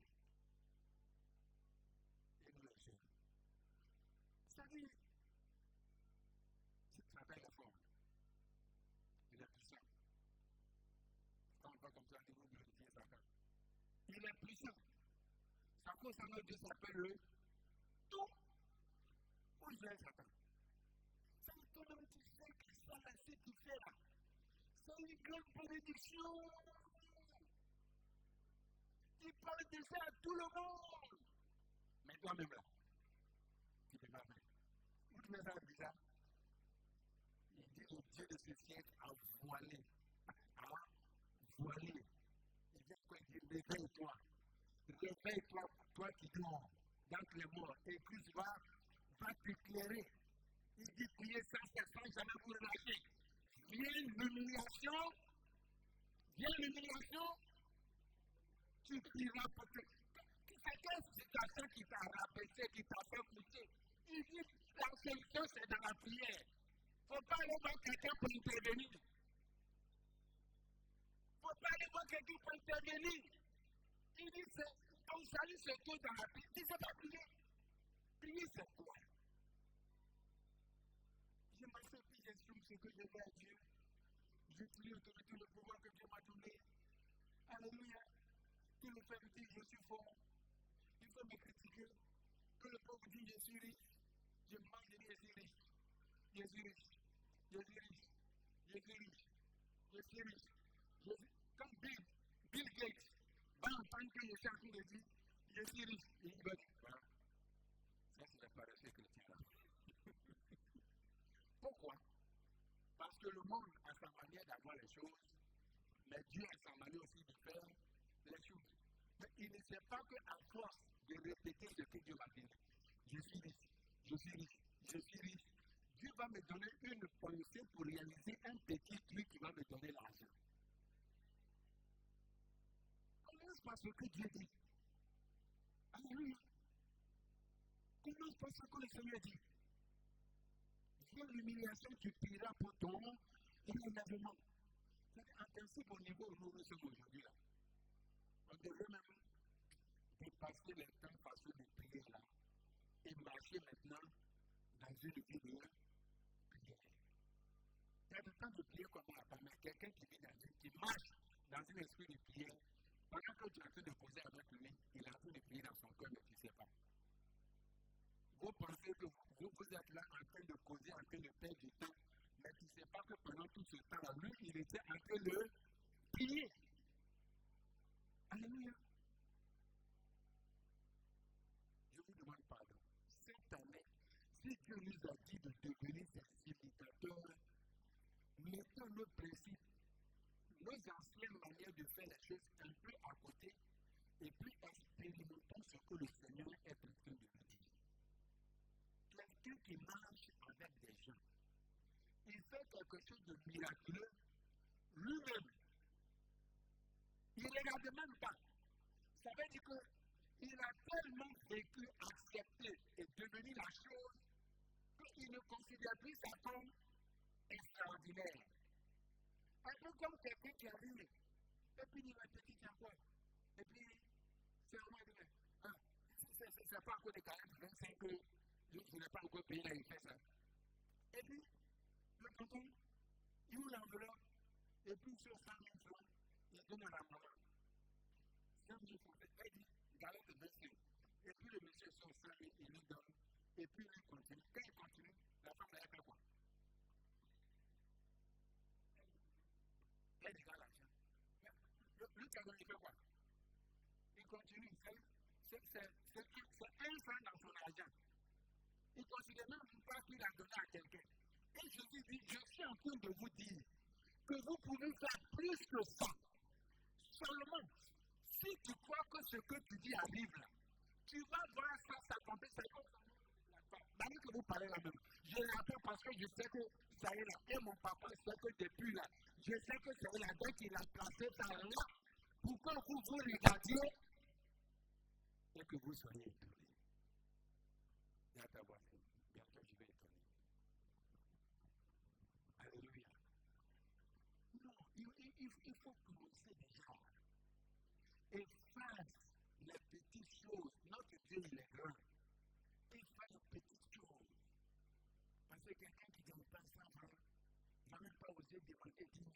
Speaker 2: Et nous le sommes. Ça dit, ce travail est fort. Il est puissant. Quand on va comme ça, on va glorifier Satan. Il est puissant. Ça cause à notre Dieu s'appelle le tout. Où il est Satan? C'est toi-même tu sais que ça, là, ce que tu fais là. C'est une grande bénédiction. Tu parles de ça à tout le monde. Mais toi-même là, tu ne peux pas faire. Vous trouvez ça bizarre? Il dit le Dieu de ce siècle a voilé. Voilé. Il vient quoi dire? Réveille-toi. Réveille-toi, toi qui dors dans les morts. Et Christ va t'éclairer. Il dit prier sans jamais vous relâcher. Viens l'humiliation, tu prieras peut-être. C'est quelle situation qui t'a rabaissé, qui t'a fait pousser? Il dit la solution c'est dans la prière. Il ne faut pas aller voir quelqu'un pour intervenir. Il ne faut pas aller voir quelqu'un pour intervenir. Il dit ton salut se trouve dans la prière. Il ne faut pas prier. Prier c'est quoi? Je m'assure puis j'estime ce que je veux à Dieu. Je prie l'autorité, le pouvoir que Dieu m'a donné. Alléluia. Que le Père dit je suis fort. Il faut me critiquer. Que le pauvre dit je suis riche. Je mange et je suis riche. Je suis riche. Je suis riche. Je suis riche. Je suis riche. Comme Bill Gates va entendre que je suis en train de dire je suis riche. Et il va dire voilà. Ça c'est la paresseux chrétien là. Pourquoi? Parce que le monde a sa manière d'avoir les choses, mais Dieu a sa manière aussi de faire les choses. Mais il ne sait pas qu'à force de répéter ce que Dieu m'a dit, je suis riche, je suis riche, je suis riche, Dieu va me donner une pensée pour réaliser un petit truc qui va me donner l'argent. Commence par ce que Dieu dit. Alléluia. Commence par ce que le Seigneur dit. Viens l'humiliation, tu prieras pour ton élèvement. En principe, au niveau où nous sommes aujourd'hui, là, on devrait même dépasser les temps passés de prière là et marcher maintenant dans une vie de prière. Il y a des temps de prière comme ça, mais quelqu'un qui marche dans un esprit de prière, pendant que tu es en train de poser avec lui, il est en train de prier dans son cœur, mais tu ne sais pas. Vous pensez que vous êtes là en train de causer, en train de perdre du temps, mais tu ne sais pas que pendant tout ce temps-là, lui, il était en train de prier. Alléluia. Je vous demande pardon. Cette année, si Dieu nous a dit de devenir ses imitateurs, mettons nos anciennes manières de faire les choses un peu à côté et puis expérimentons ce que le Seigneur est en train de nous dire. Quelqu'un qui marche avec des gens, il fait quelque chose de miraculeux lui-même. Il ne regarde même pas. Ça veut dire qu'il a tellement vécu, accepté et devenu la chose qu'il ne considère plus ça comme extraordinaire. Un peu comme quelqu'un qui arrive, et puis il va petit encore. Et puis, c'est vraiment de c'est pas encore de 40, 25 que je n'ai pas encore payé, là, il fait ça. Et puis, le tonton, il ouvre l'enveloppe, et puis sur 100 000 francs, il donne à la maman. 100 000 francs, elle dit, galère de monsieur. Et puis le monsieur sur 100 000, il lui donne, et puis il continue. Quand il continue, la femme n'a fait quoi? Elle regarde l'argent. Le cadeau, il fait quoi? Il continue. C'est un franc dans son argent. Il ne considère même pas qu'il a donné à quelqu'un. Et Jésus dit, je suis en train de vous dire que vous pouvez faire plus que ça. Seulement, si tu crois que ce que tu dis arrive là, tu vas voir ça s'accomplir. C'est comme ça. Malgré que vous parlez la même. Je l'appelle parce que je sais que ça est là. Et mon papa sait que depuis là, je sais que c'est là. Donc il a placé par là pour que vous vous regardiez et que vous soyez étonnés. Il y a ta voix. Bientôt je vais étonner. Alléluia. Non, il faut commencer déjà. Et faire les petites choses. Notre Dieu, il est grand. Il fait les petites choses. Parce que quelqu'un qui ne gagne pas 100 francs ne va même pas oser demander 10 000.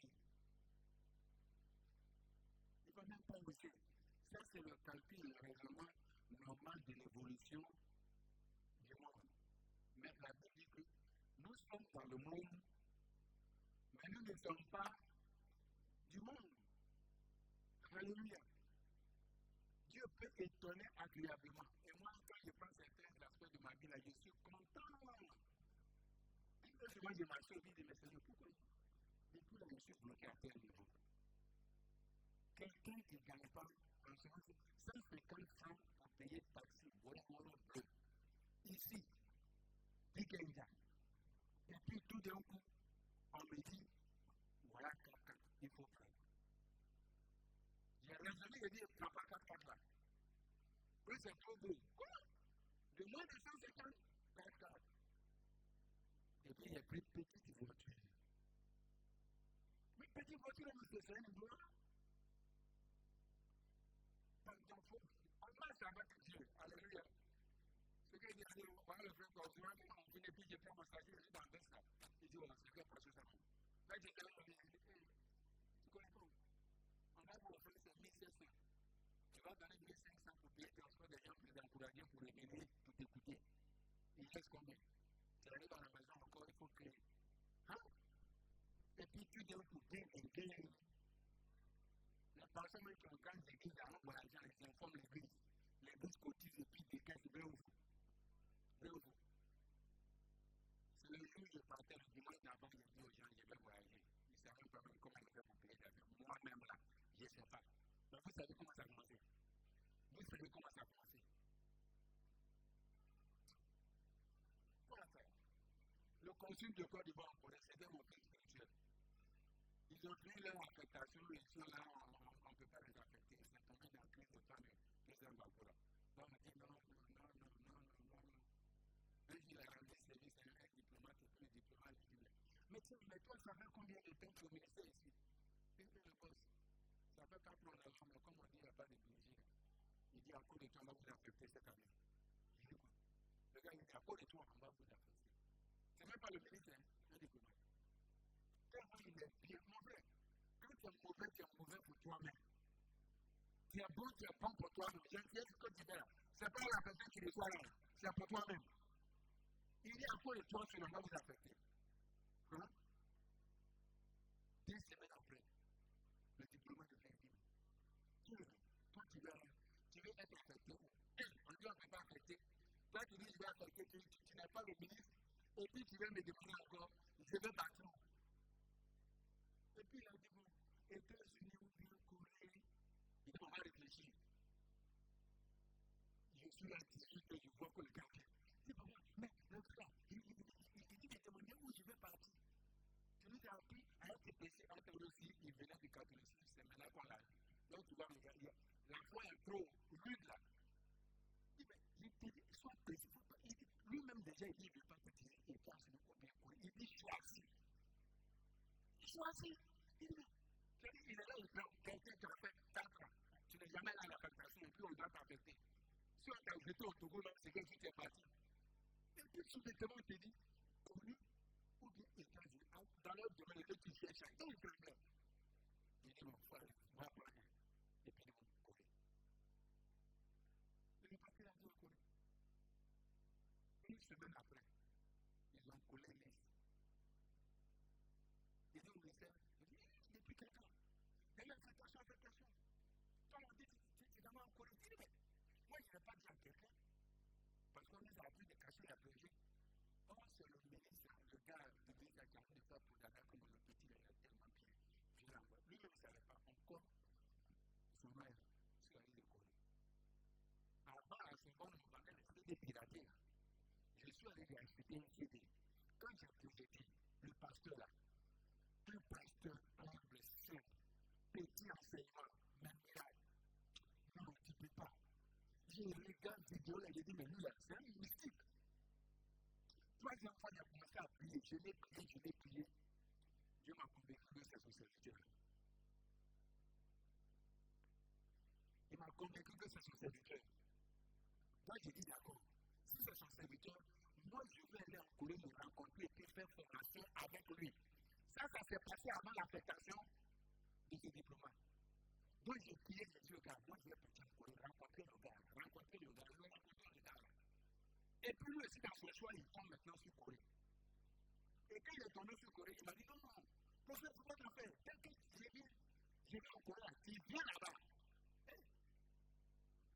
Speaker 2: Il ne va même pas oser. Ça, c'est le calcul, le raisonnement normal de l'évolution du monde. Mais la Bible dit que nous sommes dans le monde, mais nous ne sommes pas du monde. Alléluia. Dieu peut étonner agréablement. Et moi, quand je prends certains aspects de ma vie, là, je suis content. Quand souvent je m'assure, je dis, mais Seigneur, pourquoi depuis là, je suis bloqué à tel niveau? Quelqu'un qui ne gagne pas, en ce moment, 150 francs pour payer le taxi, voilà, bleu. Ici, il gagne. Et puis tout d'un coup, on me dit, voilà quelqu'un, il faut prendre. J'ai raisonné et dit, ne prends pas 4 là. Oui, c'est trop beau. Quoi? De moins de 150, 4. Et puis il y a plus de petites voitures. Mais petites voitures, c'est un droit. On marche avec Dieu. Alléluia. Ce que dit, voilà le frère Gordon, on finit, puis je prends mon sac, je suis dans le ça. Il dit, c'est quoi pour ça? Là, j'ai dit, tu connais pas? On va vous offrir, c'est 1500. Tu vas donner 1500 pour payer le transport des gens, pour les encourager, pour les aider, pour t'écouter. Il reste combien? Tu arrives dans la maison encore, il faut créer. Hein? Et puis tu donnes pour gagner. La personne qui organise l'église, l'argent, ils informent l'église. L'église cotise et puis décaisse, c'est le jour où je partais le dimanche d'avant, je dis aux gens, je vais voyager. Ils ne savent pas même comment je vais pour payer l'avion. Moi-même là, je ne sais pas. Mais vous savez comment ça a commencé? Vous savez comment ça a commencé? Quoi faire? Le consul de Côte d'Ivoire pour c'était mon fils spirituel. Ils ont pris leur affectation, ils sont là, on ne peut pas les affecter. Ils sont tombés dans le crise de temps de président Bakoura. Donc on dit non. Un jour, il a rendu service à un diplomate et puis le diplomate dit mais toi, ça fait combien de temps que vous ministère ici? Il dit le boss, ça fait 4 mois d'argent, mais comme on dit, il n'y a pas de budget. Il dit à cause de toi, on va vous affecter cette année. Je dis quoi? Le gars, il dit à cause de toi, on va vous affecter. Ce n'est même pas le ministère, un diplomate. Tellement il est bien, mon frère. Quand tu es mauvais pour toi-même. Tu es bon pour toi-même. Je sais ce que tu fais là. Ce n'est pas la personne qui reçoit là, c'est pour toi-même. Il dit à quoi les toi, on va vous affecter. Hein? 10 semaines après, le diplôme de l'infime. Toi, tu veux être affecté. On dit on ne peut pas affecter. Toi, tu dis je vais affecter, tu n'es pas le ministre. Et puis tu veux me demander encore, je vais partir. Et puis il a dit bon, et 2 à 18 h, je vois que le gars vient. Je dis, papa, mais le frère, il dit, mais demandez où je vais partir. Je lui ai appris à être péché, à être aussi, il venait du catholicisme, c'est maintenant qu'on l'a vu. Donc tu vois, la foi est trop rude là. Il dit, mais je te dis, sois péché. Lui-même déjà, il dit, il ne veut pas te tirer, il pense le combien courir. Il dit, choisis. Choisis. Il dit, il est là, il prend quelqu'un qui a fait 4 ans. Tu n'es jamais là à l'affectation et puis on doit t'affecter. Si on t'a jeté au Togo, c'est que tu es parti. Et puis soudainement, on te dit, connu ou bien États-Unis, dans leur domaine, que tu cherches, dans le problème. Il dit, mon frère, va prendre. Et puis, ils vont courir. Il est parti là-dedans en Corée. Une semaine après, ils ont collé les. Ils ont laissé. Ils disent, depuis quelque temps. Il y a affectation. Quand on dit, c'est vraiment en Corée. Il dit, mais moi, je n'ai pas dit à quelqu'un. Parce qu'on nous a appris de cacher la berger. Or, c'est le ministre, le gars de l'église qui a fait ça pour Dada, comme le petit, il est tellement bien. Je l'envoie. Lui-même ne savait pas encore son mère sur la île de Corée. Avant, à ce moment, on vendait les CD piratés. Je suis allé lui acheter un CD. Quand j'ai projeté le pasteur là, un pasteur humble, simple, petit enseignement, même miracle, non, tu ne peux pas. Je regarde vidéo là, j'ai dit, mais lui là, c'est un mystique. Troisième fois, il a commencé à prier. Je l'ai prié. Dieu m'a convaincu que c'est son serviteur. Il m'a convaincu que c'est son serviteur. Moi, j'ai dit d'accord. Si c'est son serviteur, moi, je vais aller en Corée me rencontrer et puis faire formation avec lui. Ça s'est passé avant l'affectation de ce diplomate. Donc, j'ai prié, j'ai dit au gars, moi, je vais partir en Corée, rencontrer le gars. Et puis, lui aussi, dans son choix, il tombe maintenant sur Corée. Et quand il est tombé sur Corée, il m'a dit, non, professeur, il ne faut pas t'en faire. T'inquiète, je vais en Corée, il vient là-bas.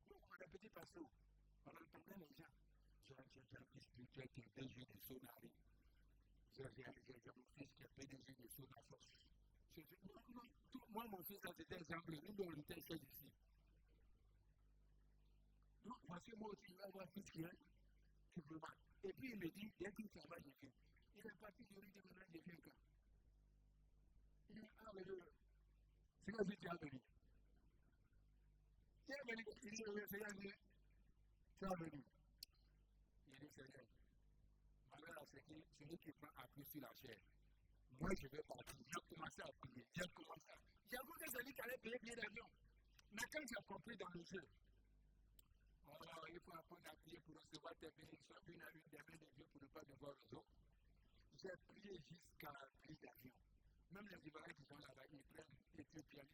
Speaker 2: Nous, on répétait pas ça. On entendait les gens. J'ai un fils spirituel qui a PDG de Sonari. J'ai mon fils qui a PDG de Sonari. Je dis, non, moi, mon fils, c'était exemple. Nous, on était seuls ici. Donc, parce que moi aussi, je vais avoir un fils qui est diplomate. Et puis, il me dit, dès qu'il s'en va, je viens. Il est parti, je lui dis, maintenant, je viens quand? Il dit, ah, mais c'est quand tu as venu. Tu es venu, il dit, oui, c'est quand tu as venu. Il dit, Seigneur, malheur à celui qui prend appui sur la chair. Moi, je vais partir. J'ai commencé à prier. J'avoue que c'est lui qui allait payer bien d'avion. Mais quand j'ai compris dans le jeu, il faut apprendre à prier pour recevoir tes bénédictions une à une des mains de Dieu pour ne pas devoir les autres. J'ai prié jusqu'à un prix d'avion. Même les Ivoiriens qui sont là-bas, ils prennent Éthiopien.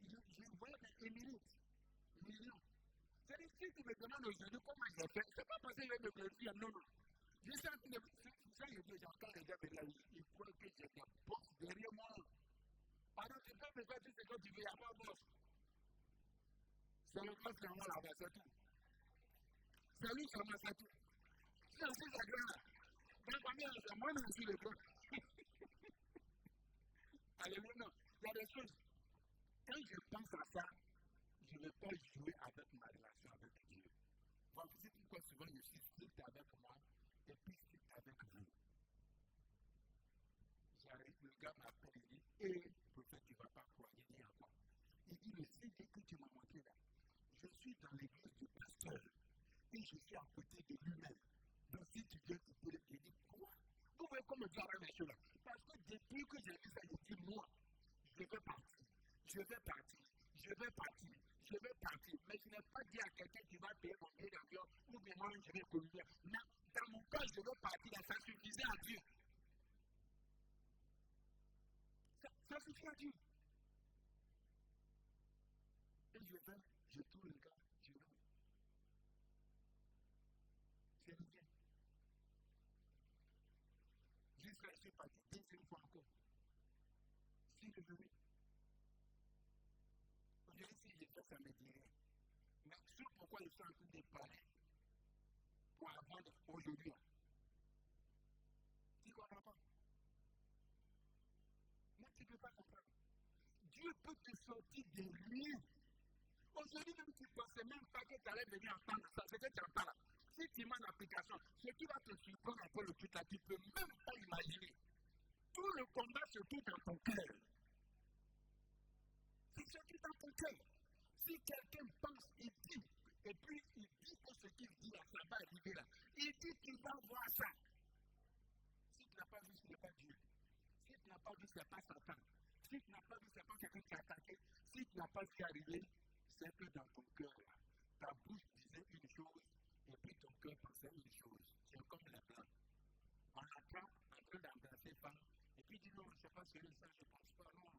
Speaker 2: Je vois des millions. C'est-à-dire, si tu me demandes aujourd'hui comment j'ai fait, c'est pas parce que je vais me glorifier, non. Je suis en train de ça, j'entends les gars me dire, ils croient que j'ai des boss derrière moi. Alors, tu peux me faire tout ce que tu veux, il n'y a pas de boss. C'est le boss en moi là-bas, c'est tout. C'est lui seulement, c'est tout. Si on fait ça grand, dans combien c'est moi, mais aussi le grand. Alléluia, non. Il y a des choses. Quand je pense à ça, je ne vais pas jouer avec ma relation avec Dieu. Voilà, c'est pourquoi souvent je suis strict avec moi et puis strict avec vous. J'arrive, le gars m'appelle, il dit, prophète, tu ne vas pas croire, il dit encore. Il dit, le CD que tu m'as montré là, je suis dans l'église du pasteur et je suis à côté de lui-même. Donc si tu viens, tu peux le dire, quoi? Vous voyez comment Dieu a les choses là? Parce que depuis que j'ai vu ça, je dis, moi, je vais partir. Mais je n'ai pas dit à quelqu'un qui va payer mon billet d'avion ou bien moi, je vais communier. Non, dans mon cas, je veux partir, ça suffisait à Dieu. Ça suffit à Dieu. Et je tourne le gars, je vais. C'est bien. Jusqu'à ce que je suis parti, deuxième fois encore. Si je venais. Aujourd'hui, si j'ai fait ça, me dirait. Mais c'est pourquoi je suis en train de parler pour avoir aujourd'hui. Tu ne comprends pas. Mais tu ne peux pas comprendre. Dieu peut te sortir de rien. Aujourd'hui même, tu ne pensais même pas que tu allais venir entendre ça. C'est que tu entends là. Si tu mets l'application, ce qui va te surprendre un peu le truc là, tu ne peux même pas imaginer. Tout le combat se trouve dans ton cœur. C'est ce qui est dans ton cœur. Si quelqu'un pense, il dit, et puis il dit que ce qu'il dit là, ça va arriver là. Il dit qu'il va voir ça. Si tu n'as pas vu, ce n'est pas Dieu. Si tu n'as pas vu, ce n'est pas Satan. Si tu n'as pas vu, ce n'est pas quelqu'un qui a attaqué. Si tu n'as pas vu arriver, c'est que dans ton cœur, ta bouche disait une chose, et puis ton cœur pensait une chose. C'est comme les blancs. On apprend en train d'embrasser femme, et puis dit non, je ne sais pas ce que c'est ça, je ne pense pas, non.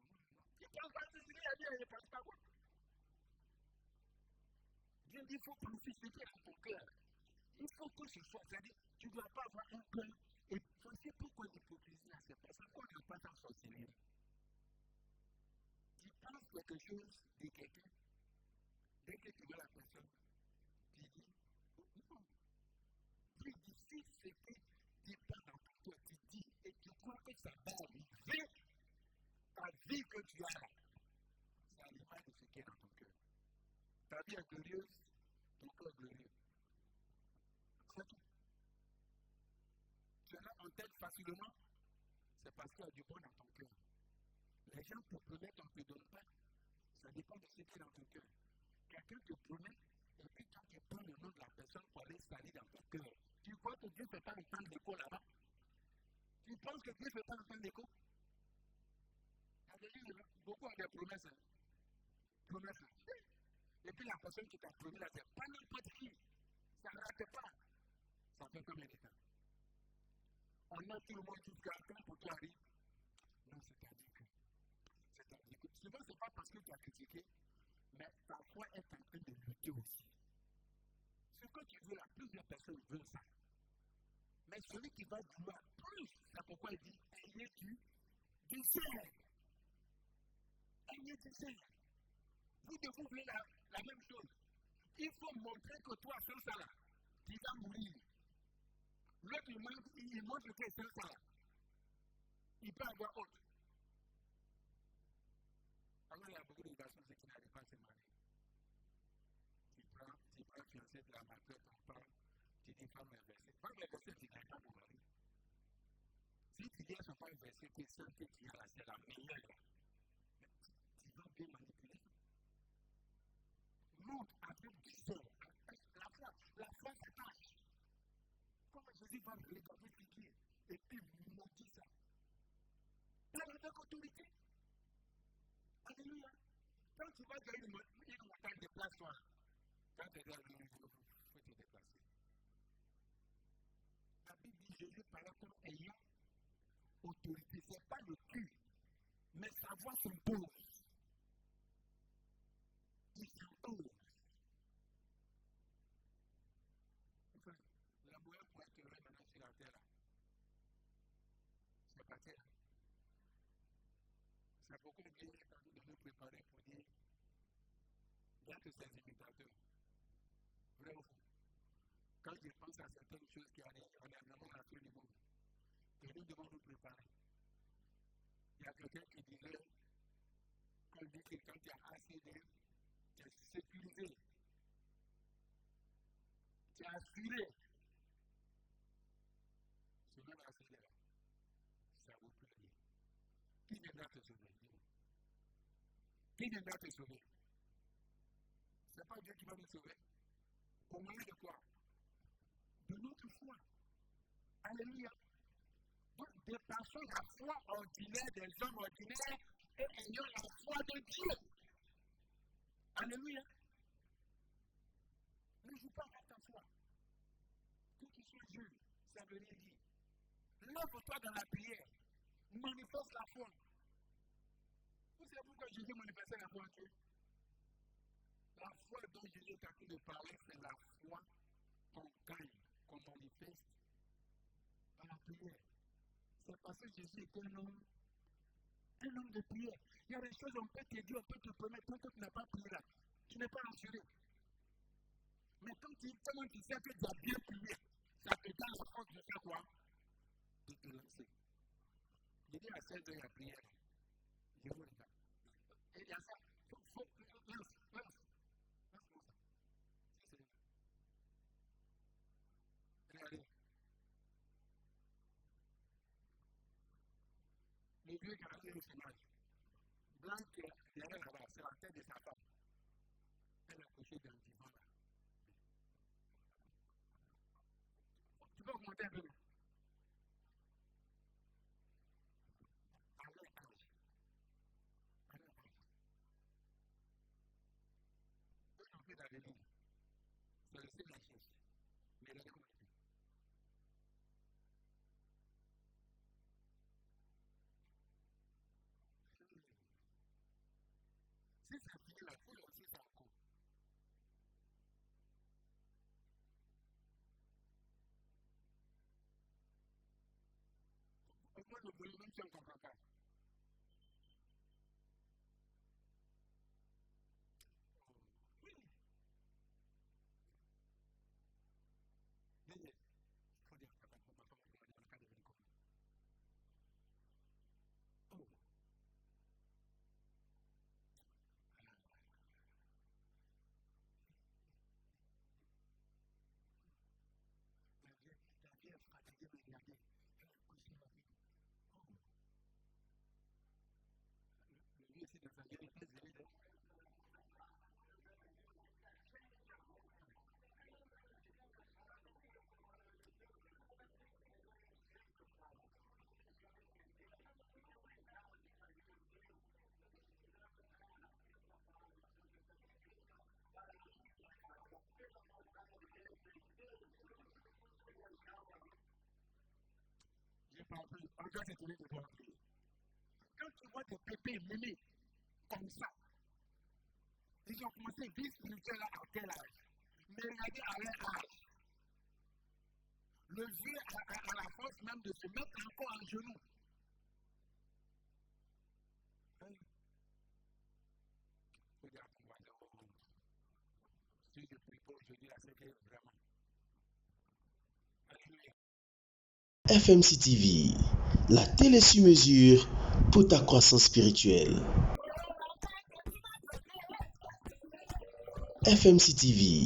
Speaker 2: Je ne pense pas ce qu'il a dit, je ne pense pas quoi. Dieu dit, il faut penser ce qui est dans ton cœur. Il faut que ce soit, c'est-à-dire, tu ne dois pas avoir un cœur. Et voici pourquoi l'hypocrisie a cette personne, qu'on ne pas en sorcellerie. Tu penses quelque chose de quelqu'un, dès que tu vois la personne, tu dis, non. Plus difficile, c'est que tu penses dans ton cœur, tu dis, et tu crois que ça va arriver, ta vie que tu as là. C'est à l'image de ce qui est dans ton cœur. Ta vie est glorieuse, ton cœur est glorieux. C'est tout. Tu l'as en tête facilement, c'est parce qu'il y a du bon dans ton cœur. Les gens te promettent, on ne te donne pas. Ça dépend de ce qui est dans ton cœur. Quelqu'un te promet, et puis quand tu prends le nom de la personne pour aller salir dans ton cœur, tu crois que Dieu ne fait pas entendre l'écho là-bas? Tu penses que Dieu ne fait pas entendre l'écho? Beaucoup ont des promesses. Promesses. Et puis la personne qui t'a promis là, c'est pas n'importe qui. Ça ne rate pas. Ça fait combien de temps? On a tout le monde jusqu'à temps pour toi arrive. Non, c'est-à-dire que. Souvent, ce n'est pas parce que tu as critiqué, mais ta foi est en train de lutter aussi. Ce que tu veux là, plusieurs personnes veulent ça. Mais celui qui va vouloir plus, c'est pourquoi il dit ayez du désir. Ayez du désir. Vous devez vouloir la même chose. Il faut montrer que toi, sans ça là, tu vas mourir. L'autre, il montre que sans ça là, il peut avoir autre. Alors, il y a beaucoup de garçons qui n'arrivent pas à se marier. Tu prends fiancé de la matin, ton père, tu dis femme inversée. Femme inversée, tu n'arrives pas à te marier. Si tu dis à son père inversé que celle que tu as là, c'est la meilleure, tu vas bien manipuler. Montre avec du sort. La foi s'attache. Comment Jésus va regarder piquer et puis monter ça. Parle avec autorité. Alléluia. Quand tu vas gagner une montagne de place, toi, quand tu es dans le niveau, il faut te déplacer. La Bible dit Jésus parlait comme ayant autorité. Ce n'est pas le cul, mais sa voix s'impose. Il s'impose. Enfin, la moyenne pour être heureux maintenant sur la terre, là, c'est pas terre. C'est beaucoup de bien entendu de nous préparer pour dire bien que ces imitateurs. Vrai ou faux? Quand je pense à certaines choses qui arrivent, on est vraiment à tout niveau. Et nous devons nous préparer. Il y a quelqu'un qui disait, quand dit que quand tu as assez d'air, tu es sécurisé. Tu es assuré. Ce même assez d'air, ça vaut plus rien. Qui viendra te sauver? Qui viendra te sauver? Ce n'est pas Dieu qui va nous sauver. Au moyen de quoi? De notre foi. Alléluia. Donc, dépassons la foi ordinaire des hommes ordinaires et ayons la foi de Dieu. Alléluia. Ne joue pas avec ta foi. Que tu sois jeune, ça veut rien dire. Lève-toi dans la prière. Manifeste la foi. Vous savez pourquoi Jésus manifestait la foi en Dieu? La foi dont Jésus est en train de parler, c'est la foi qu'on gagne, qu'on manifeste par la prière. C'est parce que Jésus est un homme de prière. Il y a des choses, on peut te dire, on peut te promettre, tant que tu n'as pas prié là, tu n'es pas rassuré. Mais quand tu sais que tu as bien prié, ça te donne la force de faire quoi? De te lancer. Je dis à 16 heures la prière, je vous regarde. Et il y a ça, lance. le vieux qui a eu une image. Donc, il y avait là-bas, c'est la tête de sa femme. Elle a couché dans le divan là. Tu peux augmenter un peu? Avec nous. C'est le seul la chose. Mais regardez comment il fait. Si ça finit la foule aussi, ça court. Moi, le volume, même si on ne comprend pas. Encore c'est tourné de toi. Quand tu vois des pépés menés comme ça, ils ont commencé vie spirituelle à quel âge? Mais regardez à leur âge. Le vieux a la force même de se mettre encore en genoux. Faut dire qu'on va dire, si je prie pour aujourd'hui, là, c'est que vraiment. Alléluia.
Speaker 1: FMC TV, la télé sur mesure pour ta croissance spirituelle. FMC TV,